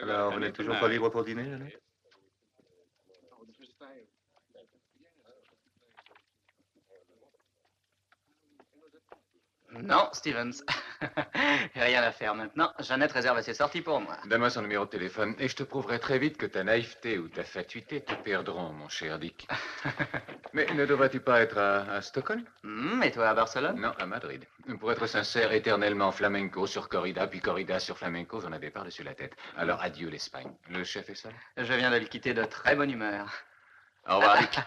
Alors, vous n'êtes toujours pas libre pour dîner, Jeannette? Non, Stevens. Rien à faire maintenant. Jeannette réserve ses sorties pour moi. Donne-moi son numéro de téléphone et je te prouverai très vite que ta naïveté ou ta fatuité te perdront, mon cher Dick. Mais ne devrais-tu pas être à Stockholm? Et toi à Barcelone? Non, à Madrid. Pour être sincère, éternellement flamenco sur corrida, puis corrida sur flamenco, j'en avais par-dessus la tête. Alors adieu l'Espagne. Le chef est seul? Je viens de le quitter de très bonne humeur. Au revoir, Dick.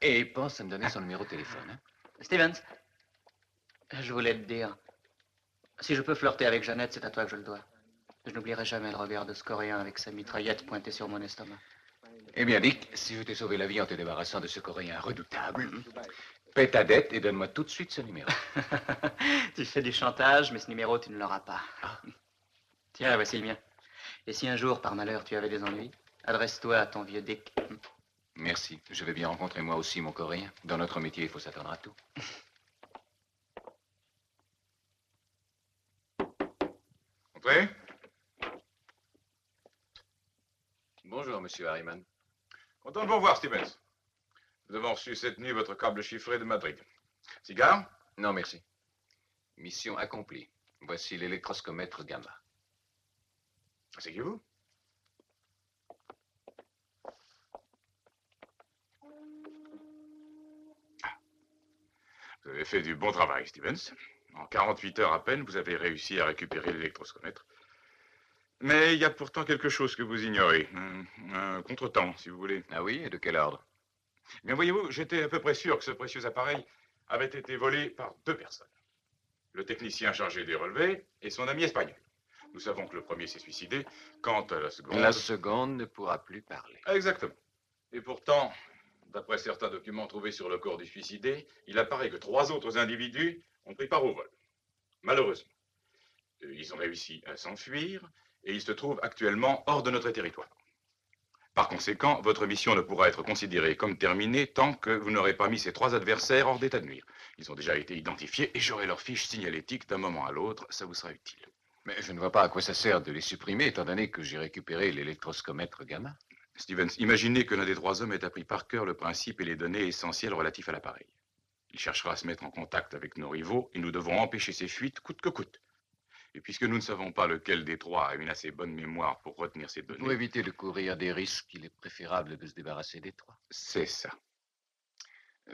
Et pense à me donner son numéro de téléphone. Hein? Stevens, je voulais te dire, si je peux flirter avec Jeannette, c'est à toi que je le dois. Je n'oublierai jamais le regard de ce Coréen avec sa mitraillette pointée sur mon estomac. Eh bien, Dick, si je t'ai sauvé la vie en te débarrassant de ce Coréen redoutable, paie ta dette et donne-moi tout de suite ce numéro. Tu fais du chantage, mais ce numéro, tu ne l'auras pas. Tiens, voici le mien. Et si un jour, par malheur, tu avais des ennuis, adresse-toi à ton vieux Dick. Merci. Je vais bien rencontrer moi aussi mon Coréen. Dans notre métier, il faut s'attendre à tout. Entrez. Bonjour, monsieur Harriman. Content de vous revoir, Stevens. Nous avons reçu cette nuit votre câble chiffré de Madrid. Cigare? Non, merci. Mission accomplie. Voici l'électroscomètre gamma. Asseyez-vous. Vous avez fait du bon travail, Stevens. En 48 heures à peine, vous avez réussi à récupérer l'électroscomètre. Mais il y a pourtant quelque chose que vous ignorez. Un contretemps, si vous voulez. Ah oui, et de quel ordre? Bien, voyez-vous, j'étais à peu près sûr que ce précieux appareil avait été volé par deux personnes. Le technicien chargé des relevés et son ami espagnol. Nous savons que le premier s'est suicidé. Quant à la seconde... La seconde ne pourra plus parler. Exactement. Et pourtant, d'après certains documents trouvés sur le corps du suicidé, il apparaît que 3 autres individus ont pris part au vol. Malheureusement. Ils ont réussi à s'enfuir et ils se trouvent actuellement hors de notre territoire. Par conséquent, votre mission ne pourra être considérée comme terminée tant que vous n'aurez pas mis ces 3 adversaires hors d'état de nuire. Ils ont déjà été identifiés et j'aurai leur fiche signalétique d'un moment à l'autre. Ça vous sera utile. Mais je ne vois pas à quoi ça sert de les supprimer, étant donné que j'ai récupéré l'électroscomètre gamma. Stevens, imaginez que l'un des 3 hommes ait appris par cœur le principe et les données essentielles relatifs à l'appareil. Il cherchera à se mettre en contact avec nos rivaux et nous devons empêcher ces fuites coûte que coûte. Et puisque nous ne savons pas lequel des 3 a une assez bonne mémoire pour retenir ces données... Pour éviter de courir des risques, il est préférable de se débarrasser des 3. C'est ça.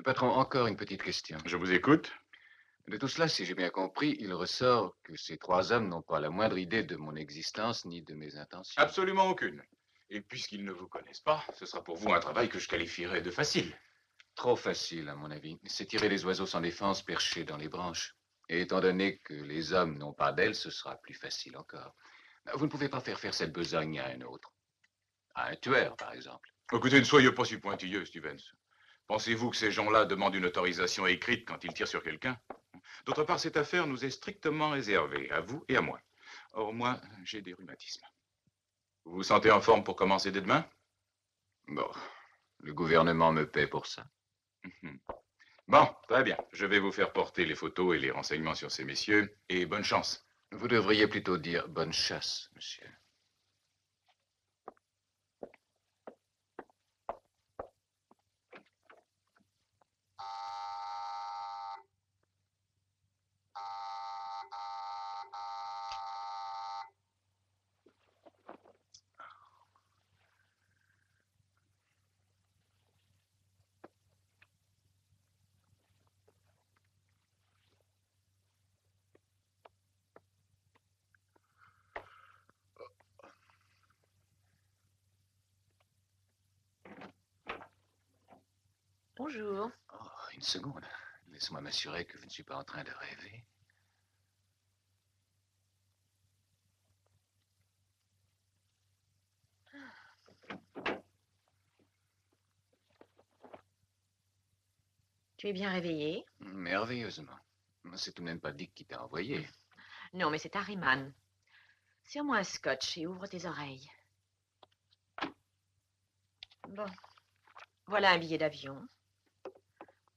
Patron, encore une petite question. Je vous écoute. De tout cela, si j'ai bien compris, il ressort que ces 3 hommes n'ont pas la moindre idée de mon existence ni de mes intentions. Absolument aucune. Et puisqu'ils ne vous connaissent pas, ce sera pour vous un travail que je qualifierais de facile. Trop facile, à mon avis. C'est tirer les oiseaux sans défense perchés dans les branches. Et étant donné que les hommes n'ont pas d'ailes, ce sera plus facile encore. Vous ne pouvez pas faire cette besogne à un autre. À un tueur, par exemple. Écoutez, ne soyez pas si pointilleux, Stevens. Pensez-vous que ces gens-là demandent une autorisation écrite quand ils tirent sur quelqu'un? D'autre part, cette affaire nous est strictement réservée, à vous et à moi. Or, moi, j'ai des rhumatismes. Vous vous sentez en forme pour commencer dès demain? Bon, le gouvernement me paie pour ça. Bon, très bien. Je vais vous faire porter les photos et les renseignements sur ces messieurs, et bonne chance. Vous devriez plutôt dire bonne chasse, monsieur. Bonjour. Oh, une seconde. Laisse-moi m'assurer que je ne suis pas en train de rêver. Tu es bien réveillé? Merveilleusement. C'est tout de même pas Dick qui t'a envoyé. Non, mais c'est Harriman. Serre-moi un scotch et ouvre tes oreilles. Bon. Voilà un billet d'avion.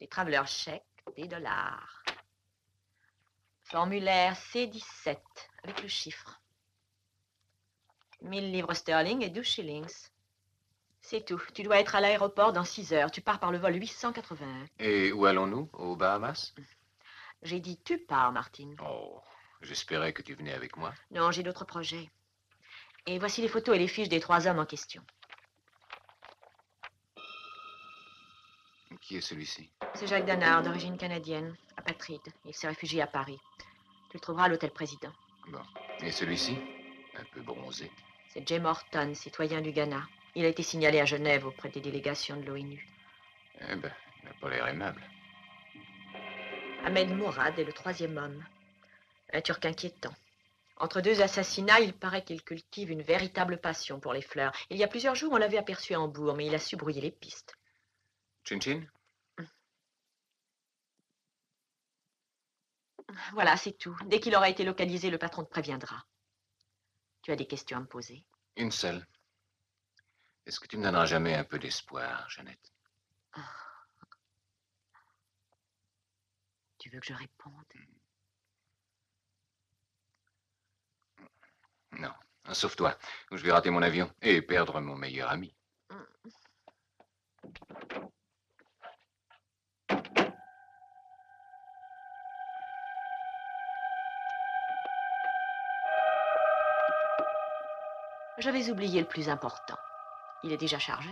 Des travelers chèques, des dollars. Formulaire C17 avec le chiffre. 1000 livres sterling et 12 shillings. C'est tout. Tu dois être à l'aéroport dans 6 heures. Tu pars par le vol 881. Et où allons-nous? Aux Bahamas? J'ai dit tu pars, Martine. Oh, j'espérais que tu venais avec moi. Non, j'ai d'autres projets. Et voici les photos et les fiches des 3 hommes en question. Qui est celui-ci? C'est Jacques Danard, d'origine canadienne, apatride. Il s'est réfugié à Paris. Tu le trouveras à l'hôtel Président. Bon. Et celui-ci? Un peu bronzé. C'est Jay Morton, citoyen du Ghana. Il a été signalé à Genève auprès des délégations de l'ONU. Eh ben, il n'a pas l'air aimable. Ahmed Mourad est le 3e homme. Un Turc inquiétant. Entre 2 assassinats, il paraît qu'il cultive une véritable passion pour les fleurs. Il y a plusieurs jours, on l'avait aperçu à Hambourg, mais il a su brouiller les pistes. Chin-chin? Voilà, c'est tout. Dès qu'il aura été localisé, le patron te préviendra. Tu as des questions à me poser? Une seule. Est-ce que tu me donneras jamais un peu d'espoir, Jeannette? Tu veux que je réponde? Non. Sauf toi, ou je vais rater mon avion et perdre mon meilleur ami. J'avais oublié le plus important. Il est déjà chargé.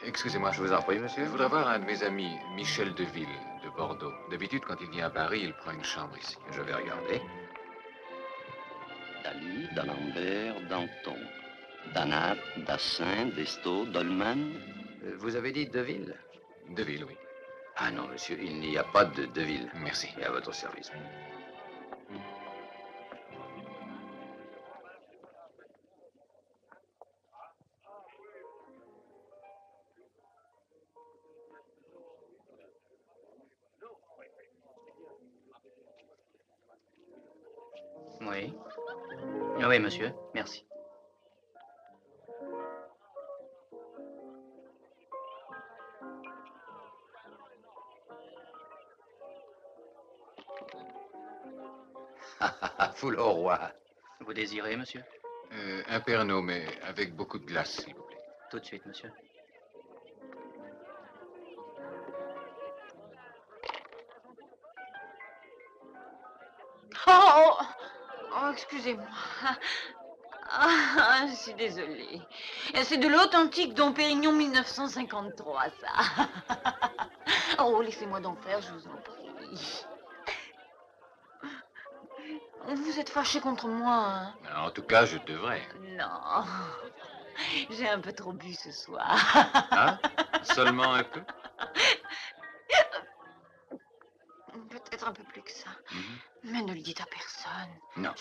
Excusez-moi, je vous en prie, monsieur. Je voudrais voir un de mes amis, Michel Deville, de Bordeaux. D'habitude, quand il vient à Paris, il prend une chambre ici. Je vais regarder. Dali, d'Alembert, Danton, Danat, Dassin, Destaud, Dolman. Vous avez dit Deville? Deville, oui. Ah non, monsieur, il n'y a pas de Deville. Merci. Et à votre service. Oui. Oui, monsieur. Merci. Foule au roi. Vous désirez, monsieur? Un Pernod, mais avec beaucoup de glace, s'il vous plaît. Tout de suite, monsieur. Oh, excusez-moi. Ah, je suis désolée. C'est de l'authentique Dom Pérignon 1953, ça. Oh, laissez-moi d'en faire, je vous en prie. Vous êtes fâché contre moi, hein? En tout cas, je devrais. Non. J'ai un peu trop bu ce soir. Hein? Seulement un peu? Peut-être un peu plus que ça. Mhm. Mais ne le dites à personne. Non.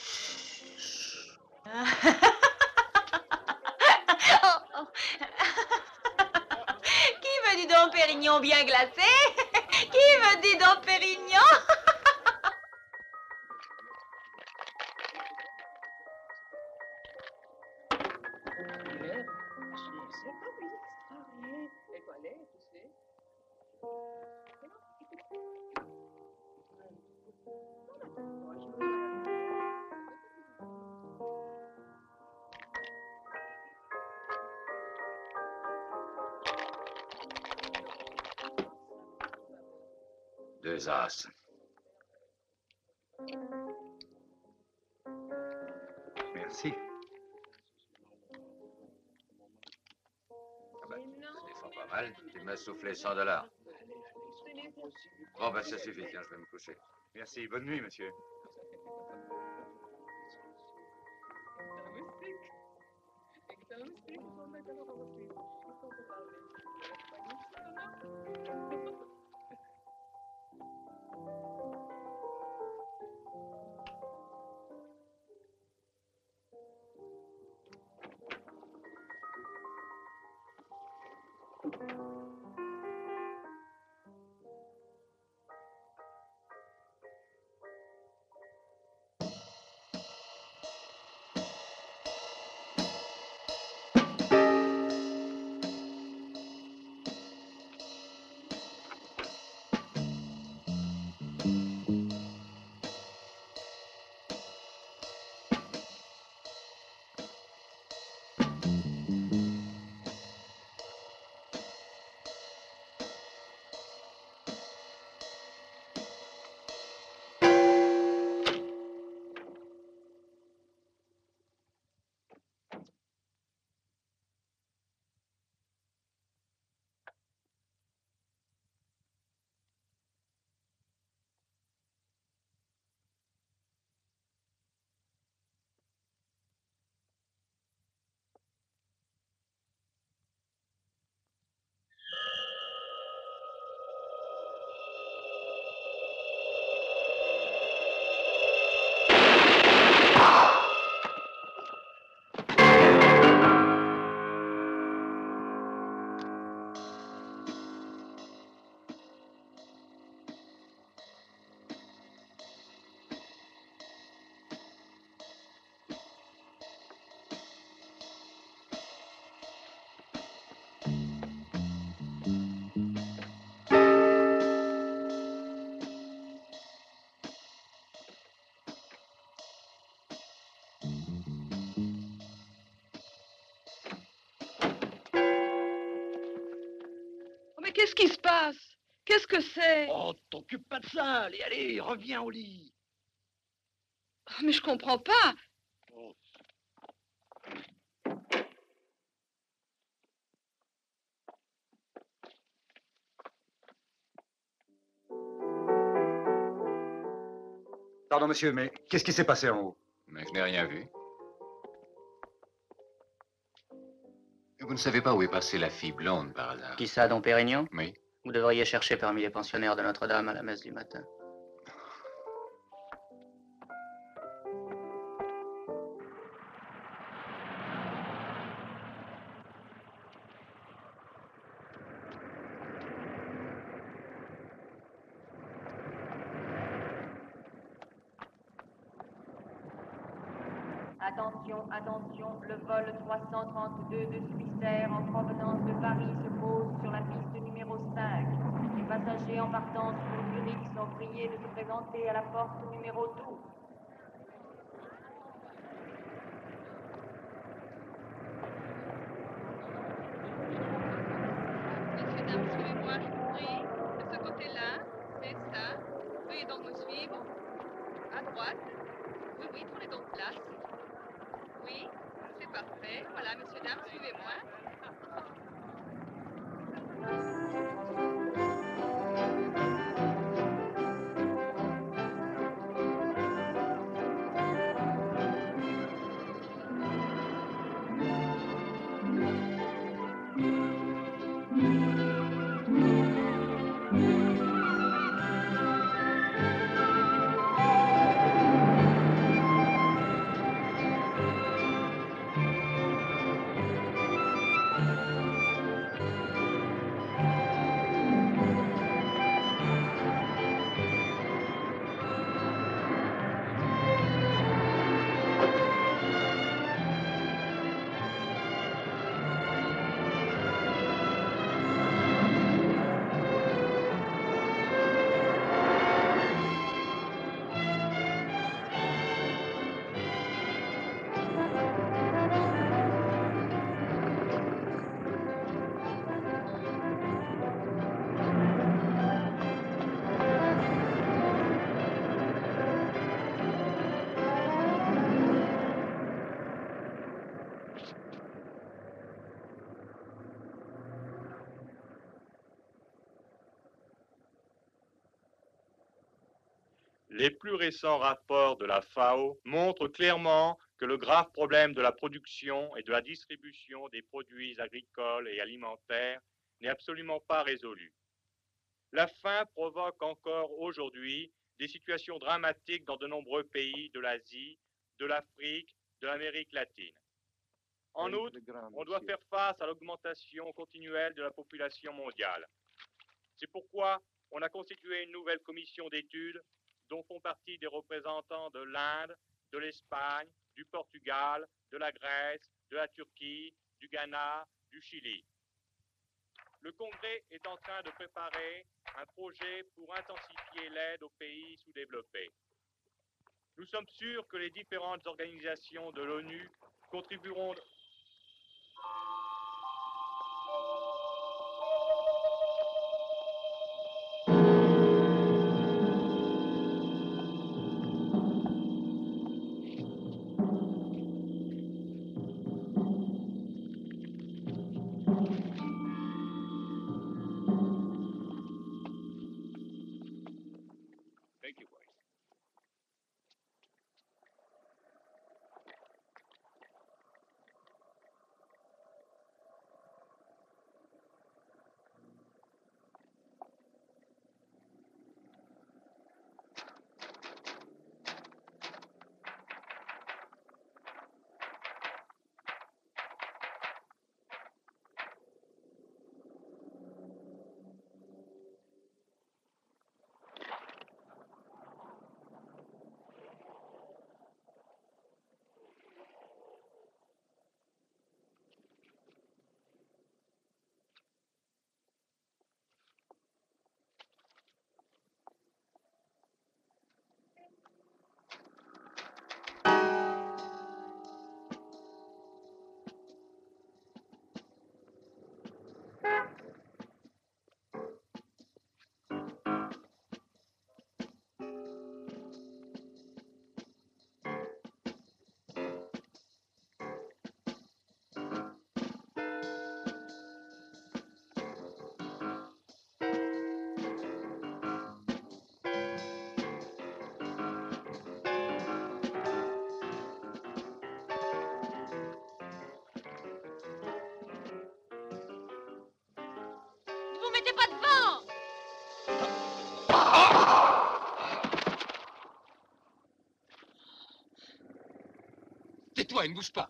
Qui veut du Dom Pérignon bien glacé? Qui veut du Dom Pérignon? Deux as. Merci. Ah ben, ça défend pas mal. Tu m'as soufflé $100. Bon, ben ça suffit, tiens, je vais me coucher. Merci. Bonne nuit, monsieur. Mais qu'est-ce qui se passe? Qu'est-ce que c'est? Oh, t'occupe pas de ça. Allez, allez, reviens au lit. Mais je comprends pas. Oh. Pardon, monsieur, mais qu'est-ce qui s'est passé en haut? Mais je n'ai rien vu. Vous ne savez pas où est passée la fille blonde, par hasard? Qui ça, Dom Pérignon? Oui. Vous devriez chercher parmi les pensionnaires de Notre-Dame à la messe du matin. Attention, attention, le vol 332 de Swissair en provenance de Paris se pose sur la piste numéro 5. Les passagers en partance pour Zurich sont priés de se présenter à la porte numéro 12. Messieurs, dames, suivez-moi, je vous prie. De ce côté-là, c'est ça. Veuillez donc me suivre. À droite. Oui, oui, prenez donc place. Oui, c'est parfait. Voilà, messieurs, dames, suivez-moi. Les plus récents rapports de la FAO montrent clairement que le grave problème de la production et de la distribution des produits agricoles et alimentaires n'est absolument pas résolu. La faim provoque encore aujourd'hui des situations dramatiques dans de nombreux pays de l'Asie, de l'Afrique, de l'Amérique latine. En outre, on doit faire face à l'augmentation continuelle de la population mondiale. C'est pourquoi on a constitué une nouvelle commission d'études dont font partie des représentants de l'Inde, de l'Espagne, du Portugal, de la Grèce, de la Turquie, du Ghana, du Chili. Le Congrès est en train de préparer un projet pour intensifier l'aide aux pays sous-développés. Nous sommes sûrs que les différentes organisations de l'ONU contribueront... Thank you, boys. Vous mettez pas devant! Tais-toi et ne bouge pas.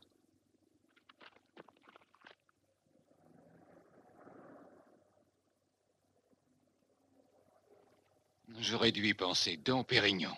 J'aurais dû y penser, Dom Pérignon.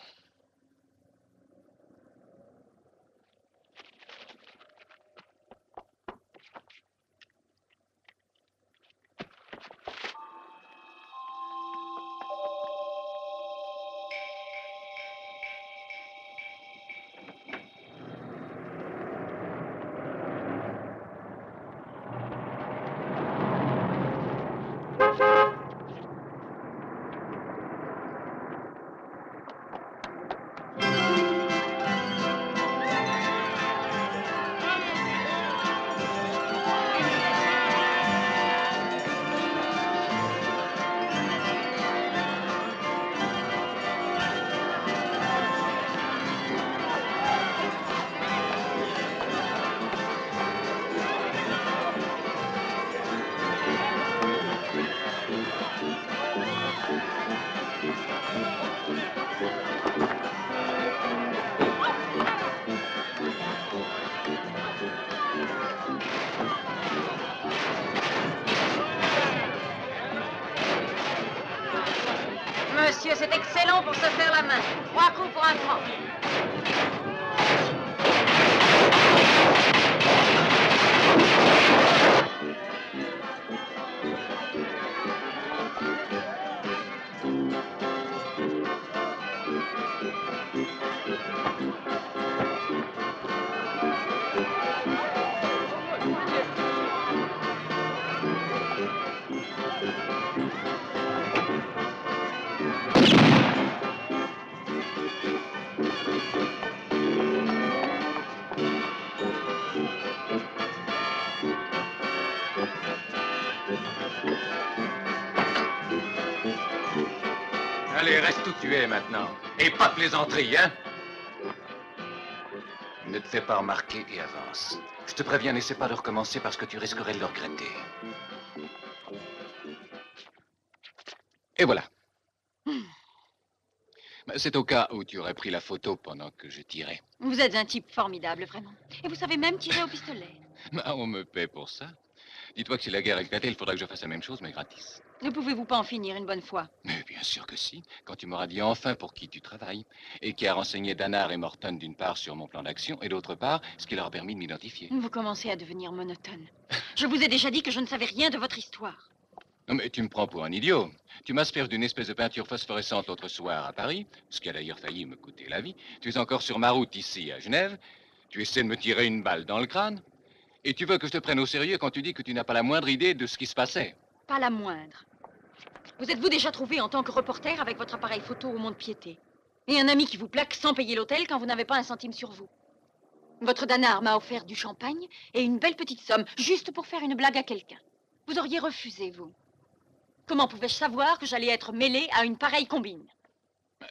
Monsieur, c'est excellent pour se faire la main. 3 coups pour un franc. Allez, reste où tu es maintenant. Et pas de plaisanterie, hein? Ne te fais pas remarquer et avance. Je te préviens, n'essaie pas de recommencer parce que tu risquerais de le regretter. Et voilà. C'est au cas où tu aurais pris la photo pendant que je tirais. Vous êtes un type formidable, vraiment. Et vous savez même tirer au pistolet. Ah, on me paie pour ça. Dis-toi que si la guerre éclatait, il faudra que je fasse la même chose, mais gratis. Ne pouvez-vous pas en finir une bonne fois? Mais bien sûr que si. Quand tu m'auras dit enfin pour qui tu travailles, et qui a renseigné Dannard et Morton d'une part sur mon plan d'action, et d'autre part, ce qui leur a permis de m'identifier. Vous commencez à devenir monotone. Je vous ai déjà dit que je ne savais rien de votre histoire. Non, mais tu me prends pour un idiot. Tu m'asperges d'une espèce de peinture phosphorescente l'autre soir à Paris, ce qui a d'ailleurs failli me coûter la vie. Tu es encore sur ma route ici, à Genève. Tu essaies de me tirer une balle dans le crâne. Et tu veux que je te prenne au sérieux quand tu dis que tu n'as pas la moindre idée de ce qui se passait. Pas la moindre. Vous êtes-vous déjà trouvé en tant que reporter avec votre appareil photo au mont-de-piété? Et un ami qui vous plaque sans payer l'hôtel quand vous n'avez pas un centime sur vous? Votre Dannard m'a offert du champagne et une belle petite somme, juste pour faire une blague à quelqu'un. Vous auriez refusé, vous. Comment pouvais-je savoir que j'allais être mêlée à une pareille combine?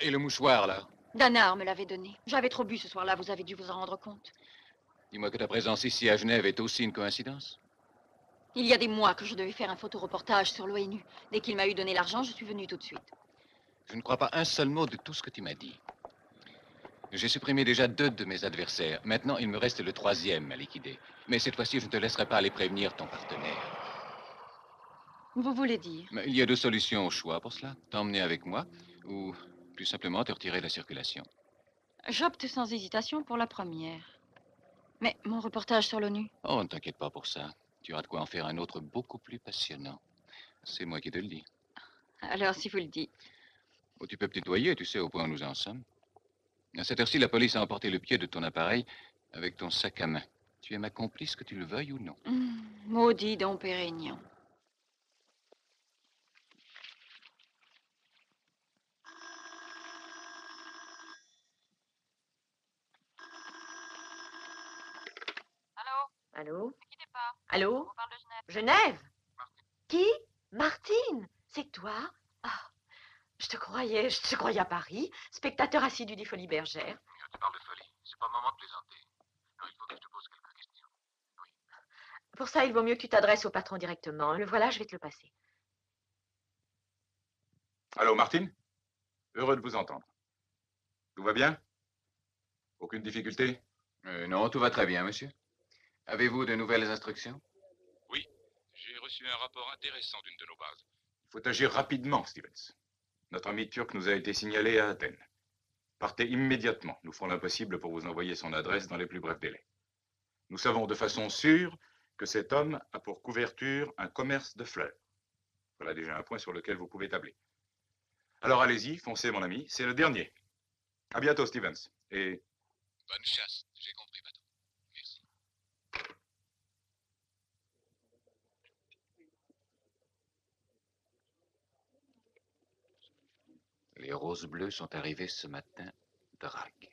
Et le mouchoir, là? Dannard me l'avait donné. J'avais trop bu ce soir-là, vous avez dû vous en rendre compte. Dis-moi que ta présence ici à Genève est aussi une coïncidence? Il y a des mois que je devais faire un photoreportage sur l'ONU. Dès qu'il m'a eu donné l'argent, je suis venue tout de suite. Je ne crois pas un seul mot de tout ce que tu m'as dit. J'ai supprimé déjà 2 de mes adversaires. Maintenant, il me reste le 3e à liquider. Mais cette fois-ci, je ne te laisserai pas aller prévenir ton partenaire. Vous voulez dire? Mais il y a 2 solutions au choix pour cela. T'emmener avec moi ou plus simplement te retirer de la circulation. J'opte sans hésitation pour la première. Mais mon reportage sur l'ONU? Oh, ne t'inquiète pas pour ça. Tu auras de quoi en faire un autre beaucoup plus passionnant. C'est moi qui te le dis. Alors, si vous le dites. Oh, tu peux me tutoyer, tu sais au point où nous en sommes. À cette heure-ci, la police a emporté le pied de ton appareil avec ton sac à main. Tu es ma complice, que tu le veuilles ou non. Maudit Dom Pérignon. Allô? Ne quittez pas. Allô? On parle de Genève. Genève? Qui? Martine? C'est toi? Ah, je te croyais à Paris, spectateur assidu des Folies Bergères. Je te parle de folie. C'est pas le moment de plaisanter. Non, il faut que je te pose quelques questions. Oui. Pour ça, il vaut mieux que tu t'adresses au patron directement. Le voilà, je vais te le passer. Allô, Martine? Heureux de vous entendre. Tout va bien? Aucune difficulté? Non, tout va très bien, monsieur. Avez-vous de nouvelles instructions? Oui, j'ai reçu un rapport intéressant d'une de nos bases. Il faut agir rapidement, Stevens. Notre ami turc nous a été signalé à Athènes. Partez immédiatement. Nous ferons l'impossible pour vous envoyer son adresse dans les plus brefs délais. Nous savons de façon sûre que cet homme a pour couverture un commerce de fleurs. Voilà déjà un point sur lequel vous pouvez tabler. Alors allez-y, foncez, mon ami. C'est le dernier. À bientôt, Stevens. Et... Bonne chasse. J'ai compris, patron. Merci. Les roses bleues sont arrivées ce matin. Drague.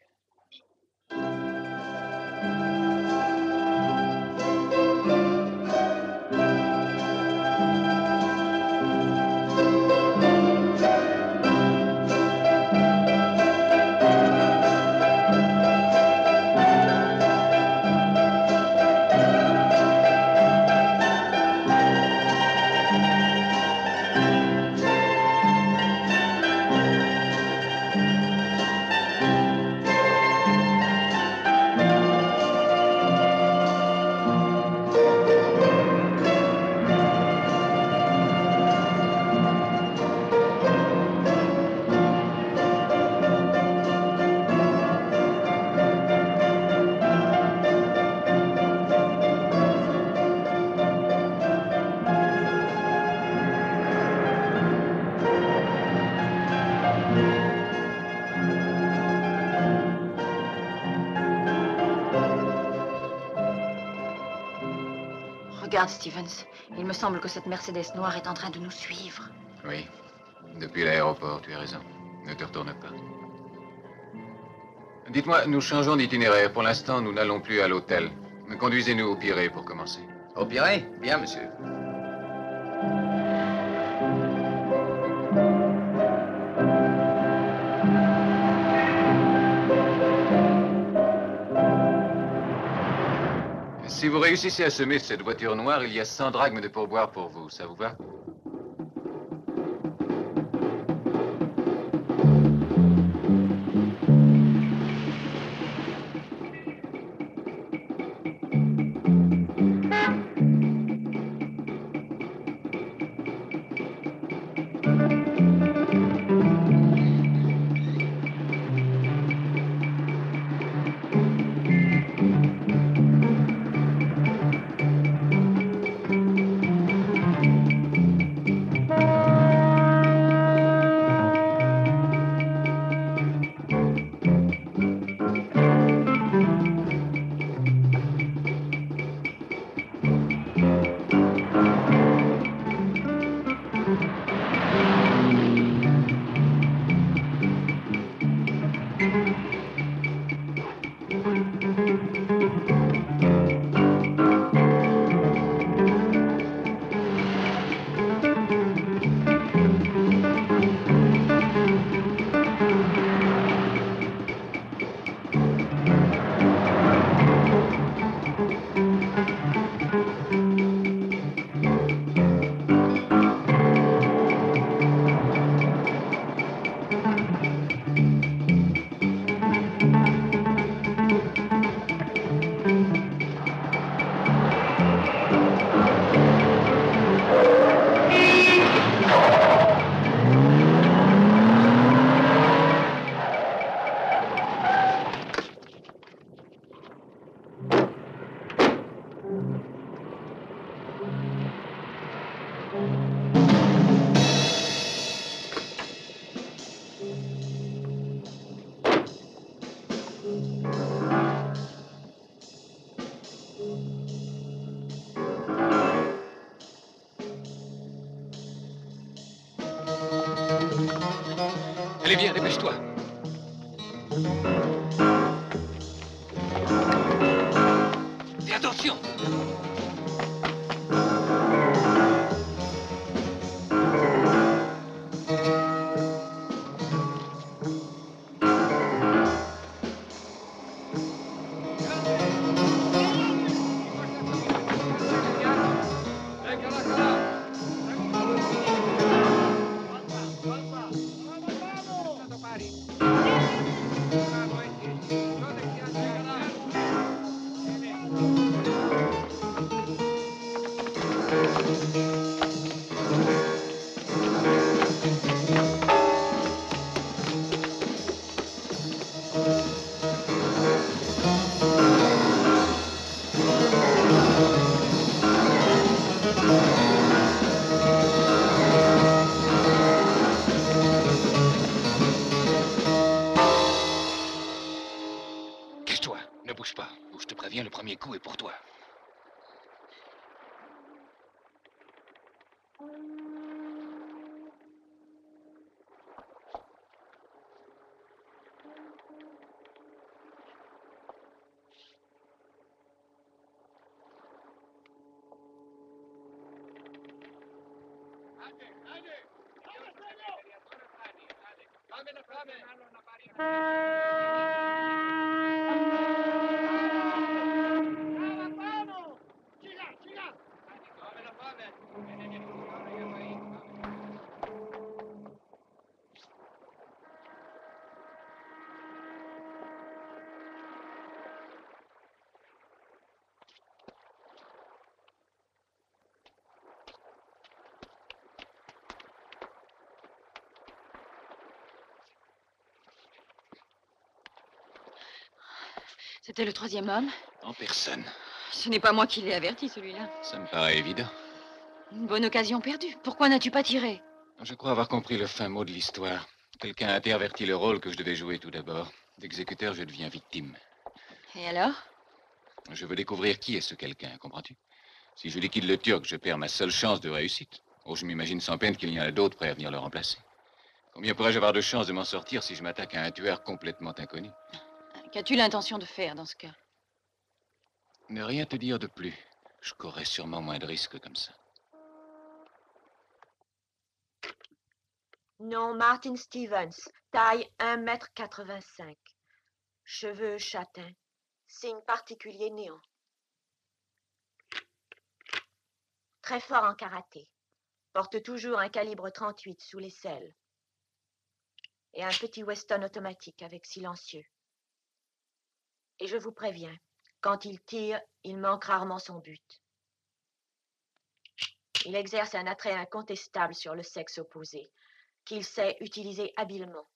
Regarde, Stevens. Il me semble que cette Mercedes noire est en train de nous suivre. Oui. Depuis l'aéroport, tu as raison. Ne te retourne pas. Dites-moi, nous changeons d'itinéraire. Pour l'instant, nous n'allons plus à l'hôtel. Conduisez-nous au Pirée pour commencer. Au Pirée? Bien, monsieur. Si vous réussissez à semer cette voiture noire, il y a 100 drachmes de pourboire pour vous. Ça vous va? Allez, viens, dépêche-toi. Fais attention. Cache-toi, ne bouge pas. Ou je te préviens, le premier coup est pour toi. C'était le troisième homme. En personne. Ce n'est pas moi qui l'ai averti, celui-là. Ça me paraît évident. Une bonne occasion perdue. Pourquoi n'as-tu pas tiré? Je crois avoir compris le fin mot de l'histoire. Quelqu'un a interverti le rôle que je devais jouer tout d'abord. D'exécuteur, je deviens victime. Et alors? Je veux découvrir qui est ce quelqu'un, comprends-tu? Si je liquide le Turc, je perds ma seule chance de réussite. Oh, je m'imagine sans peine qu'il y en a d'autres prêts à venir le remplacer. Combien pourrais-je avoir de chances de m'en sortir si je m'attaque à un tueur complètement inconnu? Qu'as-tu l'intention de faire dans ce cas? Ne rien te dire de plus. Je courrais sûrement moins de risques comme ça. Nom Martin Stevens, taille 1,85 m. Cheveux châtains. Signe particulier néon. Très fort en karaté. Porte toujours un calibre 38 sous l'aisselle. Et un petit Weston automatique avec silencieux. Et je vous préviens, quand il tire, il manque rarement son but. Il exerce un attrait incontestable sur le sexe opposé, qu'il sait utiliser habilement.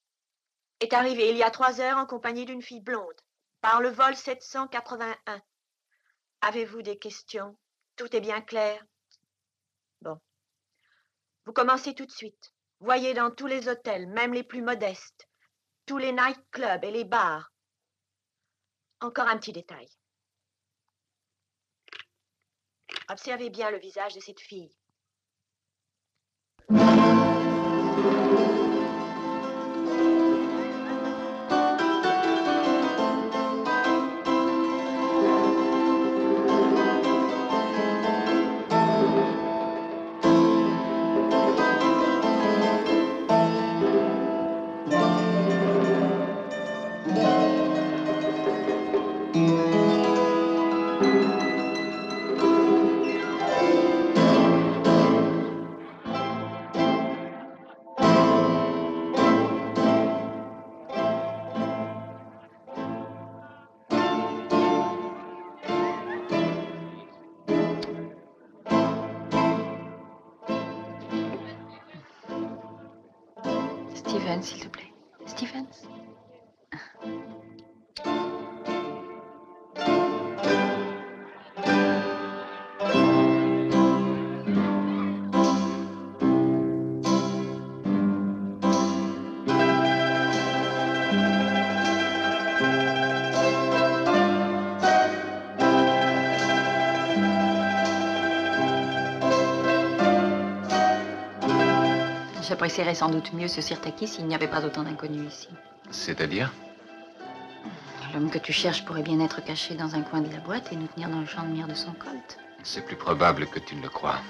Est arrivé il y a 3 heures en compagnie d'une fille blonde, par le vol 781. Avez-vous des questions? Tout est bien clair? Bon. Vous commencez tout de suite. Voyez dans tous les hôtels, même les plus modestes, tous les night-clubs et les bars. Encore un petit détail. Observez bien le visage de cette fille. Stevens, s'il te plaît. Stevens? J'apprécierais sans doute mieux ce Sirtaki s'il n'y avait pas autant d'inconnus ici. C'est-à-dire? L'homme que tu cherches pourrait bien être caché dans un coin de la boîte et nous tenir dans le champ de mire de son colt. C'est plus probable que tu ne le crois.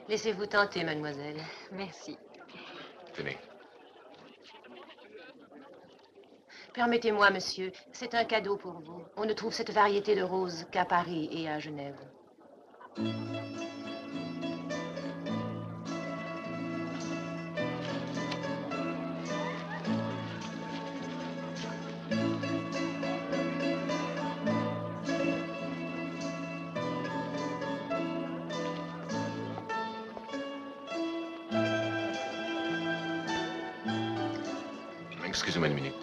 Laissez-vous tenter, mademoiselle. Merci. Tenez. Permettez-moi, monsieur, c'est un cadeau pour vous. On ne trouve cette variété de roses qu'à Paris et à Genève. Excusez-moi une minute.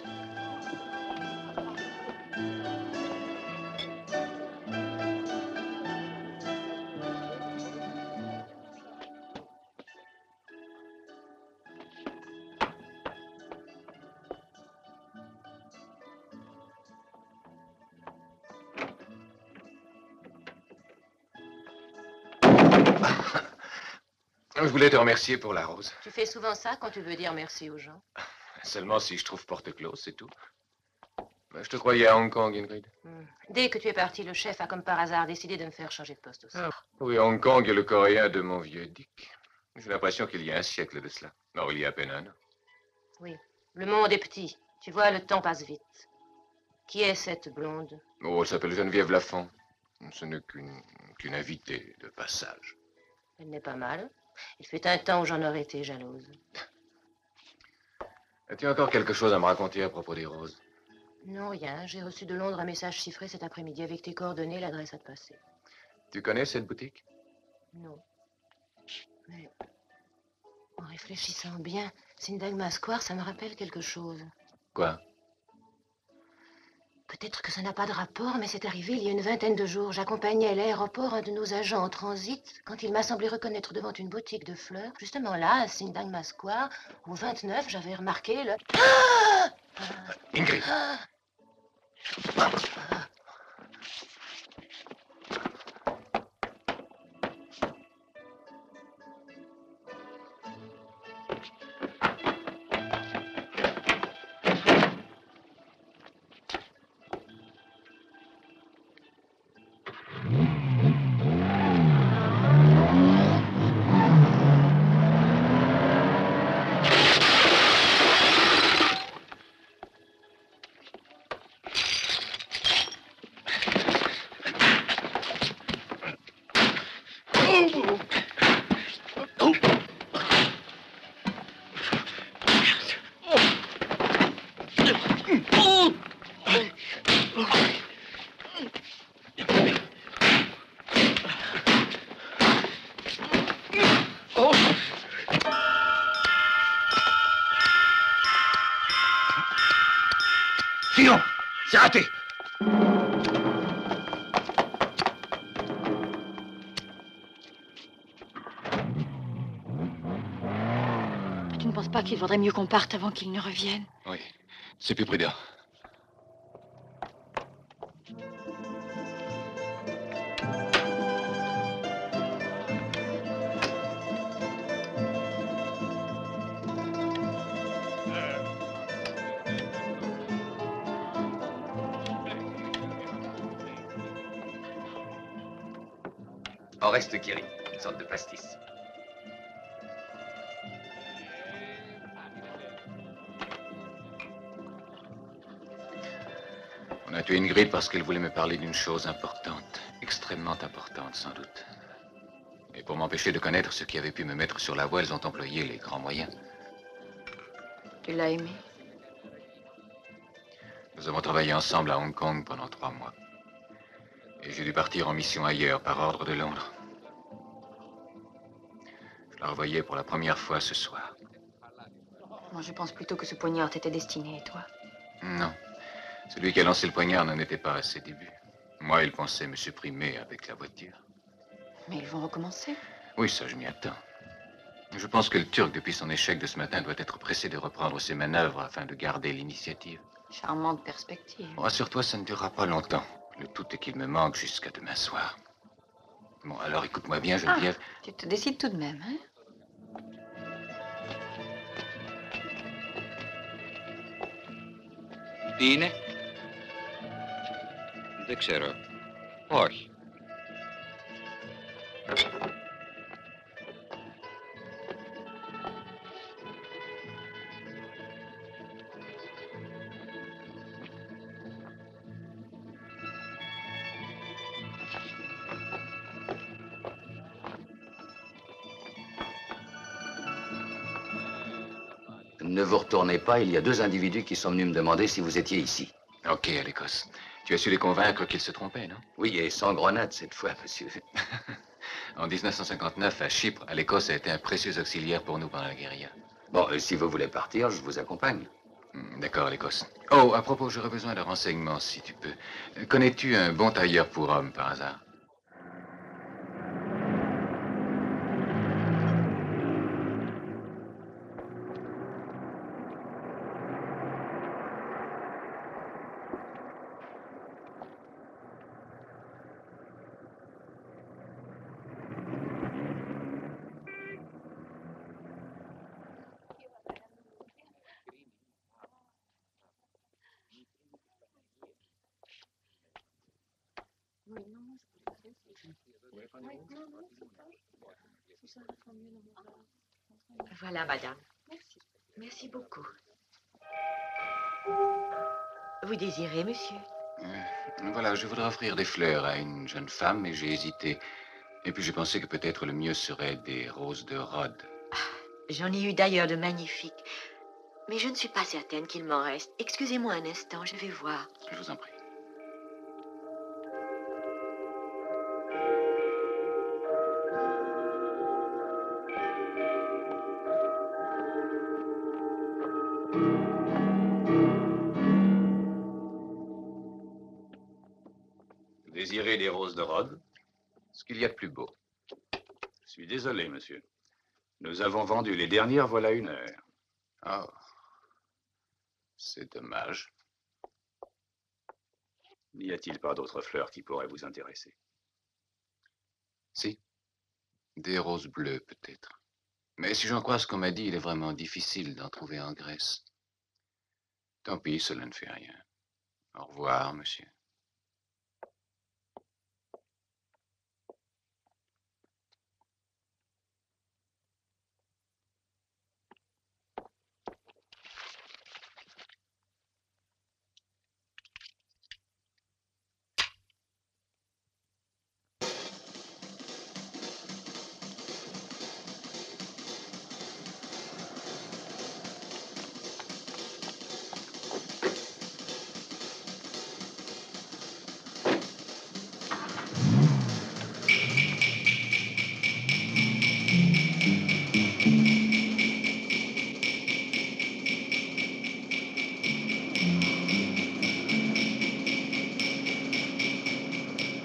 Je voulais te remercier pour la rose. Tu fais souvent ça quand tu veux dire merci aux gens? Seulement si je trouve porte close, c'est tout. Je te croyais à Hong Kong, Ingrid. Dès que tu es parti, le chef a comme par hasard décidé de me faire changer de poste aussi. Ah, oui, Hong Kong est le coréen de mon vieux Dick. J'ai l'impression qu'il y a un siècle de cela. Non, il y a à peine un an. Oui, le monde est petit. Tu vois, le temps passe vite. Qui est cette blonde? Oh, elle s'appelle Geneviève Lafont. Ce n'est qu'une invitée de passage. Elle n'est pas mal. Il fait un temps où j'en aurais été jalouse. As-tu encore quelque chose à me raconter à propos des roses? Non, rien. J'ai reçu de Londres un message chiffré cet après-midi avec tes coordonnées, l'adresse à te passer. Tu connais cette boutique? Non. Mais en réfléchissant bien, Syntagma Square, ça me rappelle quelque chose. Quoi? Peut-être que ça n'a pas de rapport, mais c'est arrivé il y a une vingtaine de jours. J'accompagnais à l'aéroport un de nos agents en transit quand il m'a semblé reconnaître devant une boutique de fleurs, justement là, à Syntagma Square, au 29, j'avais remarqué le... Ingrid! Sinon, c'est raté. Tu ne penses pas qu'il vaudrait mieux qu'on parte avant qu'il ne revienne? Oui, c'est plus prudent. En reste Kiri, une sorte de pastis. On a tué Ingrid parce qu'elle voulait me parler d'une chose importante, extrêmement importante sans doute. Et pour m'empêcher de connaître ce qui avait pu me mettre sur la voie, elles ont employé les grands moyens. Tu l'as aimé? Nous avons travaillé ensemble à Hong Kong pendant 3 mois. Et j'ai dû partir en mission ailleurs par ordre de Londres. Je la revoyais pour la première fois ce soir. Moi, je pense plutôt que ce poignard t'était destiné, et toi? Non. Celui qui a lancé le poignard n'en était pas à ses débuts. Moi, il pensait me supprimer avec la voiture. Mais ils vont recommencer. Oui, ça, je m'y attends. Je pense que le Turc, depuis son échec de ce matin, doit être pressé de reprendre ses manœuvres afin de garder l'initiative. Charmante perspective. Rassure-toi, ça ne durera pas longtemps. Le tout est qu'il me manque jusqu'à demain soir. Bon, alors écoute-moi bien, Geneviève. Ah, tu te décides tout de même, hein? Είναι. Δεν ξέρω. Όχι. Ne vous retournez pas, il y a 2 individus qui sont venus me demander si vous étiez ici. Ok, à l'Écosse. Tu as su les convaincre qu'ils se trompaient, non? Oui, et sans grenade cette fois, monsieur. En 1959, à Chypre, à l'Écosse a été un précieux auxiliaire pour nous pendant la guérilla. Bon, si vous voulez partir, je vous accompagne. D'accord, à l'Écosse. Oh, à propos, j'aurais besoin de renseignements, si tu peux. Connais-tu un bon tailleur pour hommes, par hasard? Voilà, madame. Merci. Merci beaucoup. Vous désirez, monsieur? Voilà, je voudrais offrir des fleurs à une jeune femme, mais j'ai hésité. Et puis j'ai pensé que peut-être le mieux serait des roses de Rhodes. J'en ai eu d'ailleurs de magnifiques. Mais je ne suis pas certaine qu'il m'en reste. Excusez-moi un instant, je vais voir. Je vous en prie. Vous désirez des roses de Rhodes? Ce qu'il y a de plus beau. Je suis désolé, monsieur. Nous avons vendu les dernières voilà 1 heure. Oh. C'est dommage. N'y a-t-il pas d'autres fleurs qui pourraient vous intéresser? Si. Des roses bleues, peut-être. Mais si j'en crois ce qu'on m'a dit, il est vraiment difficile d'en trouver en Grèce. Tant pis, cela ne fait rien. Au revoir, monsieur.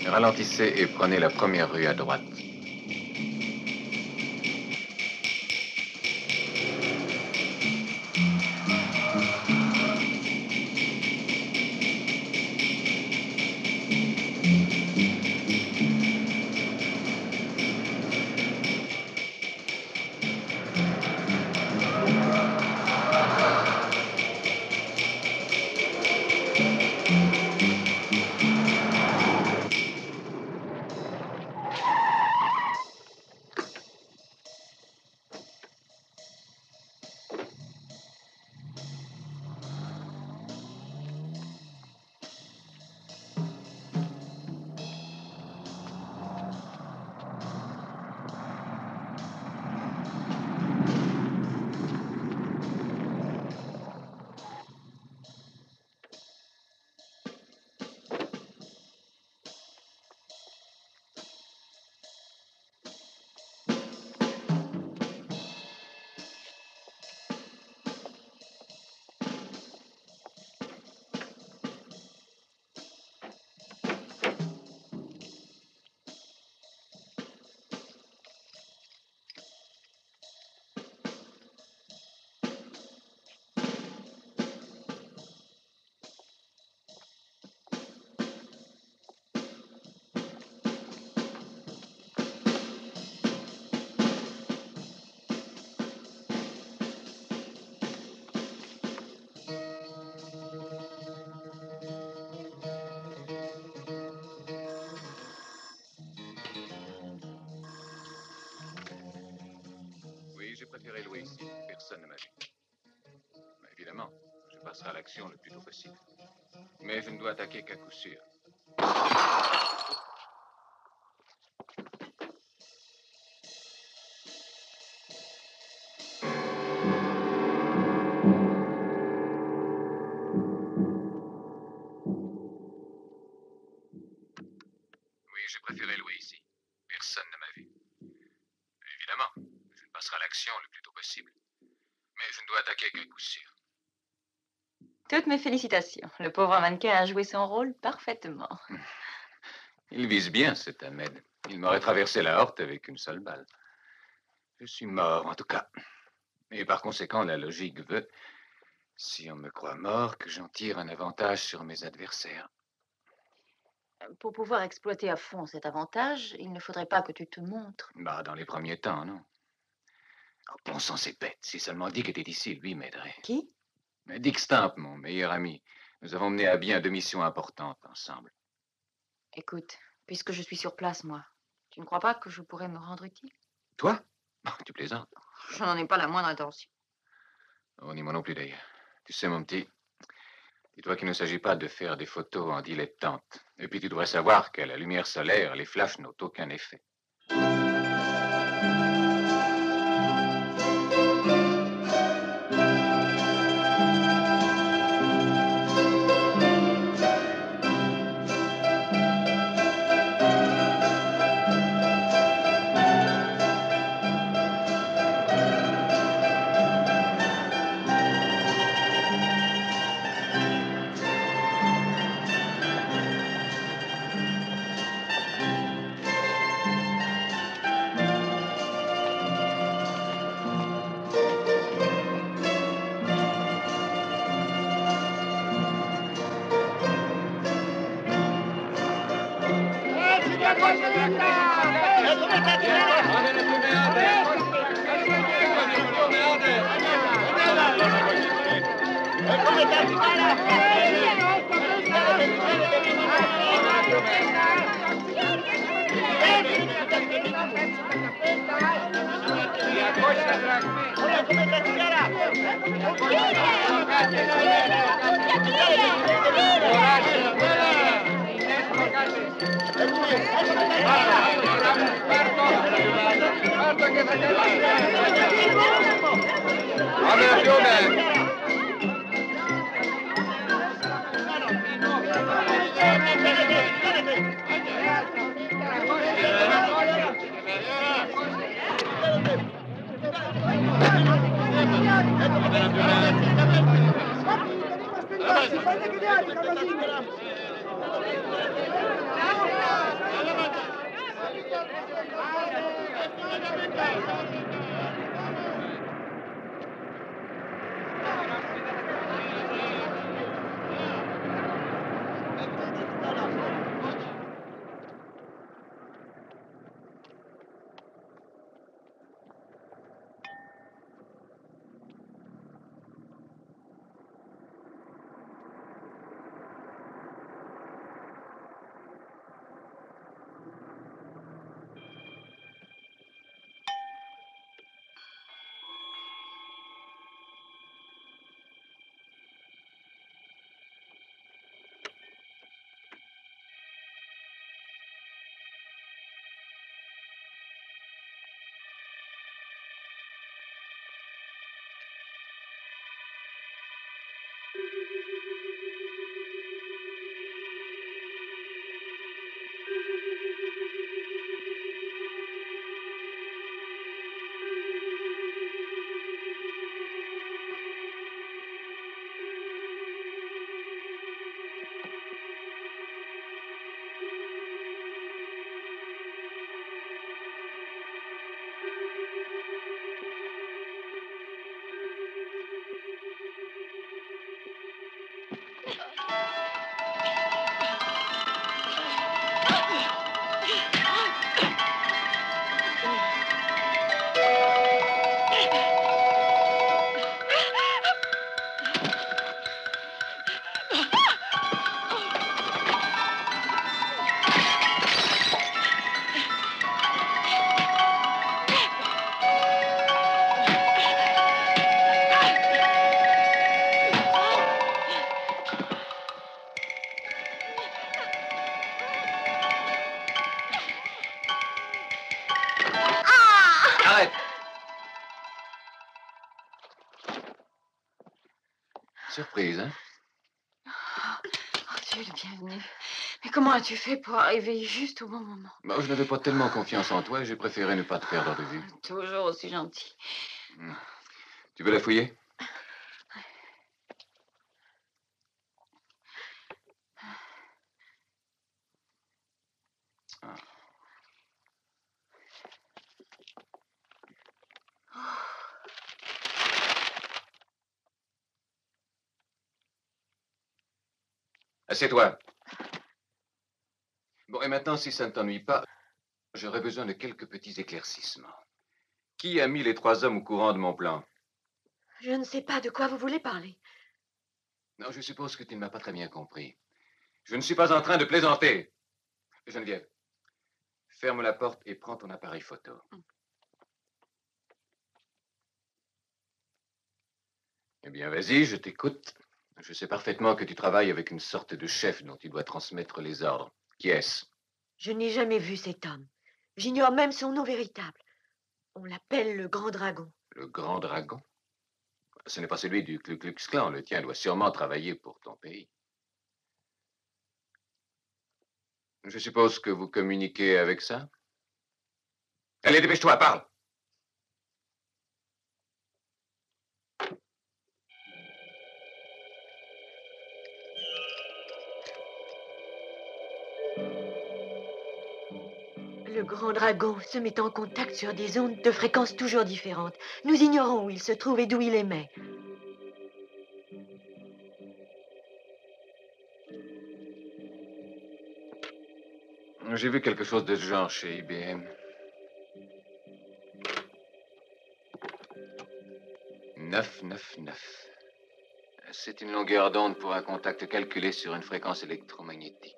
Ralentissez et prenez la première rue à droite. préféré louer ici. Personne ne m'a vu. Mais évidemment, je passerai à l'action le plus tôt possible. Mais je ne dois attaquer qu'à coup sûr. Oui, j'ai préféré louer ici. Personne ne m'a vu. Évidemment, je ne passerai à l'action le plus tôt possible. Mais je ne dois attaquer qu'à coup sûr. Toutes mes félicitations. Le pauvre mannequin a joué son rôle parfaitement. Il vise bien, cet Ahmed. Il m'aurait traversé la horte avec une seule balle. Je suis mort, en tout cas. Et par conséquent, la logique veut, si on me croit mort, que j'en tire un avantage sur mes adversaires. Pour pouvoir exploiter à fond cet avantage, il ne faudrait pas que tu te montres. Bah, dans les premiers temps, non. Oh, bon sang, c'est bête. Si seulement Dick était ici, lui m'aiderait. Qui? Dick Stump, mon meilleur ami. Nous avons mené à bien 2 missions importantes ensemble. Écoute, puisque je suis sur place, moi, tu ne crois pas que je pourrais me rendre utile? Toi? Oh, tu plaisantes. Je n'en ai pas la moindre intention. Oh, ni moi non plus, d'ailleurs. Tu sais, mon petit, dis-toi qu'il ne s'agit pas de faire des photos en dilettante. Et puis tu devrais savoir qu'à la lumière solaire, les flashs n'ont aucun effet. Surprise, hein? Oh, tu es le bienvenu. Mais comment as-tu fait pour arriver juste au bon moment? Bah, je n'avais pas tellement confiance en toi et j'ai préféré ne pas te perdre de vue. Toujours aussi gentil. Tu veux la fouiller? Ah. Assieds-toi. Bon, et maintenant, si ça ne t'ennuie pas, j'aurais besoin de quelques petits éclaircissements. Qui a mis les 3 hommes au courant de mon plan? Je ne sais pas de quoi vous voulez parler. Non, je suppose que tu ne m'as pas très bien compris. Je ne suis pas en train de plaisanter. Geneviève, ferme la porte et prends ton appareil photo. Eh bien, vas-y, je t'écoute. Je sais parfaitement que tu travailles avec une sorte de chef dont tu dois transmettre les ordres. Qui est-ce? Je n'ai jamais vu cet homme. J'ignore même son nom véritable. On l'appelle le Grand Dragon. Le Grand Dragon? Ce n'est pas celui du Ku Klux Klan. Le tien doit sûrement travailler pour ton pays. Je suppose que vous communiquez avec ça? Allez, dépêche-toi, parle! Le Grand Dragon se met en contact sur des ondes de fréquences toujours différentes. Nous ignorons où il se trouve et d'où il émet. J'ai vu quelque chose de ce genre chez IBM. 999. C'est une longueur d'onde pour un contact calculé sur une fréquence électromagnétique.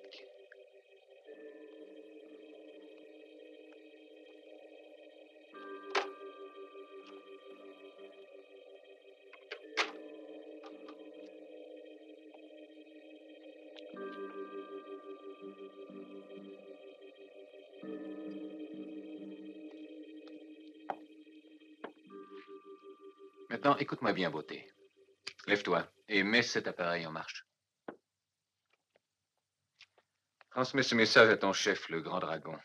Maintenant, écoute-moi bien, beauté. Lève-toi et mets cet appareil en marche. Transmets ce message à ton chef, le Grand Dragon.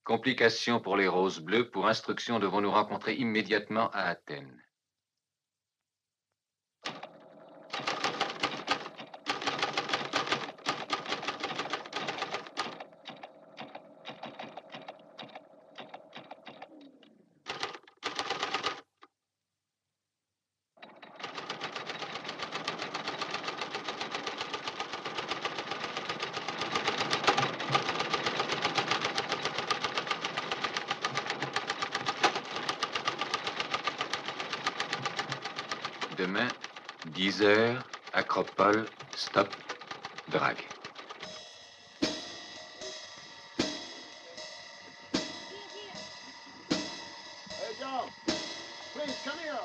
Complications pour les roses bleues. Pour instruction, devons nous rencontrer immédiatement à Athènes. Demain, 10 heures, Acropole, stop, drague. Hey, Joe, please come here.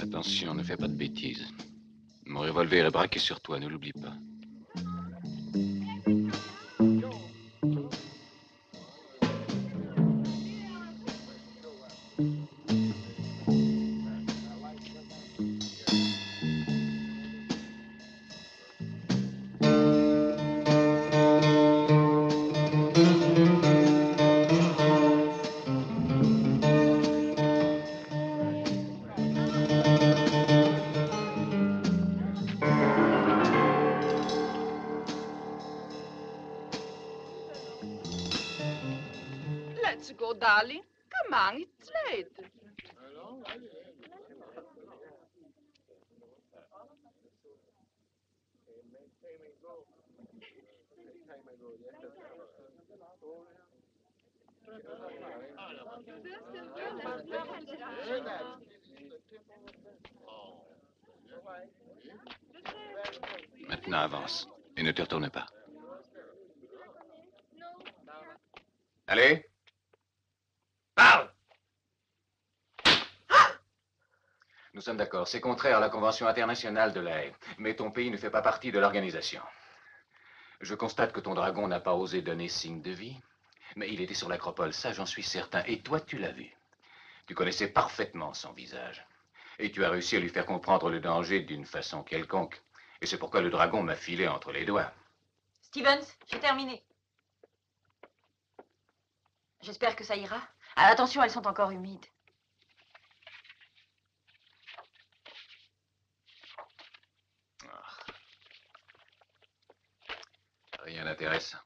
Attention, ne fais pas de bêtises. Mon revolver est braqué sur toi, ne l'oublie pas. Let's go, darling. Come on, it's late. Maintenant, avance. Et ne te retourne pas. Allez. Parle! Nous sommes d'accord. C'est contraire à la Convention internationale de La Haye. Mais ton pays ne fait pas partie de l'organisation. Je constate que ton dragon n'a pas osé donner signe de vie. Mais il était sur l'acropole, ça j'en suis certain. Et toi, tu l'as vu. Tu connaissais parfaitement son visage. Et tu as réussi à lui faire comprendre le danger d'une façon quelconque. Et c'est pourquoi le dragon m'a filé entre les doigts. Stevens, j'ai terminé. J'espère que ça ira. Ah, attention, elles sont encore humides. Rien d'intéressant.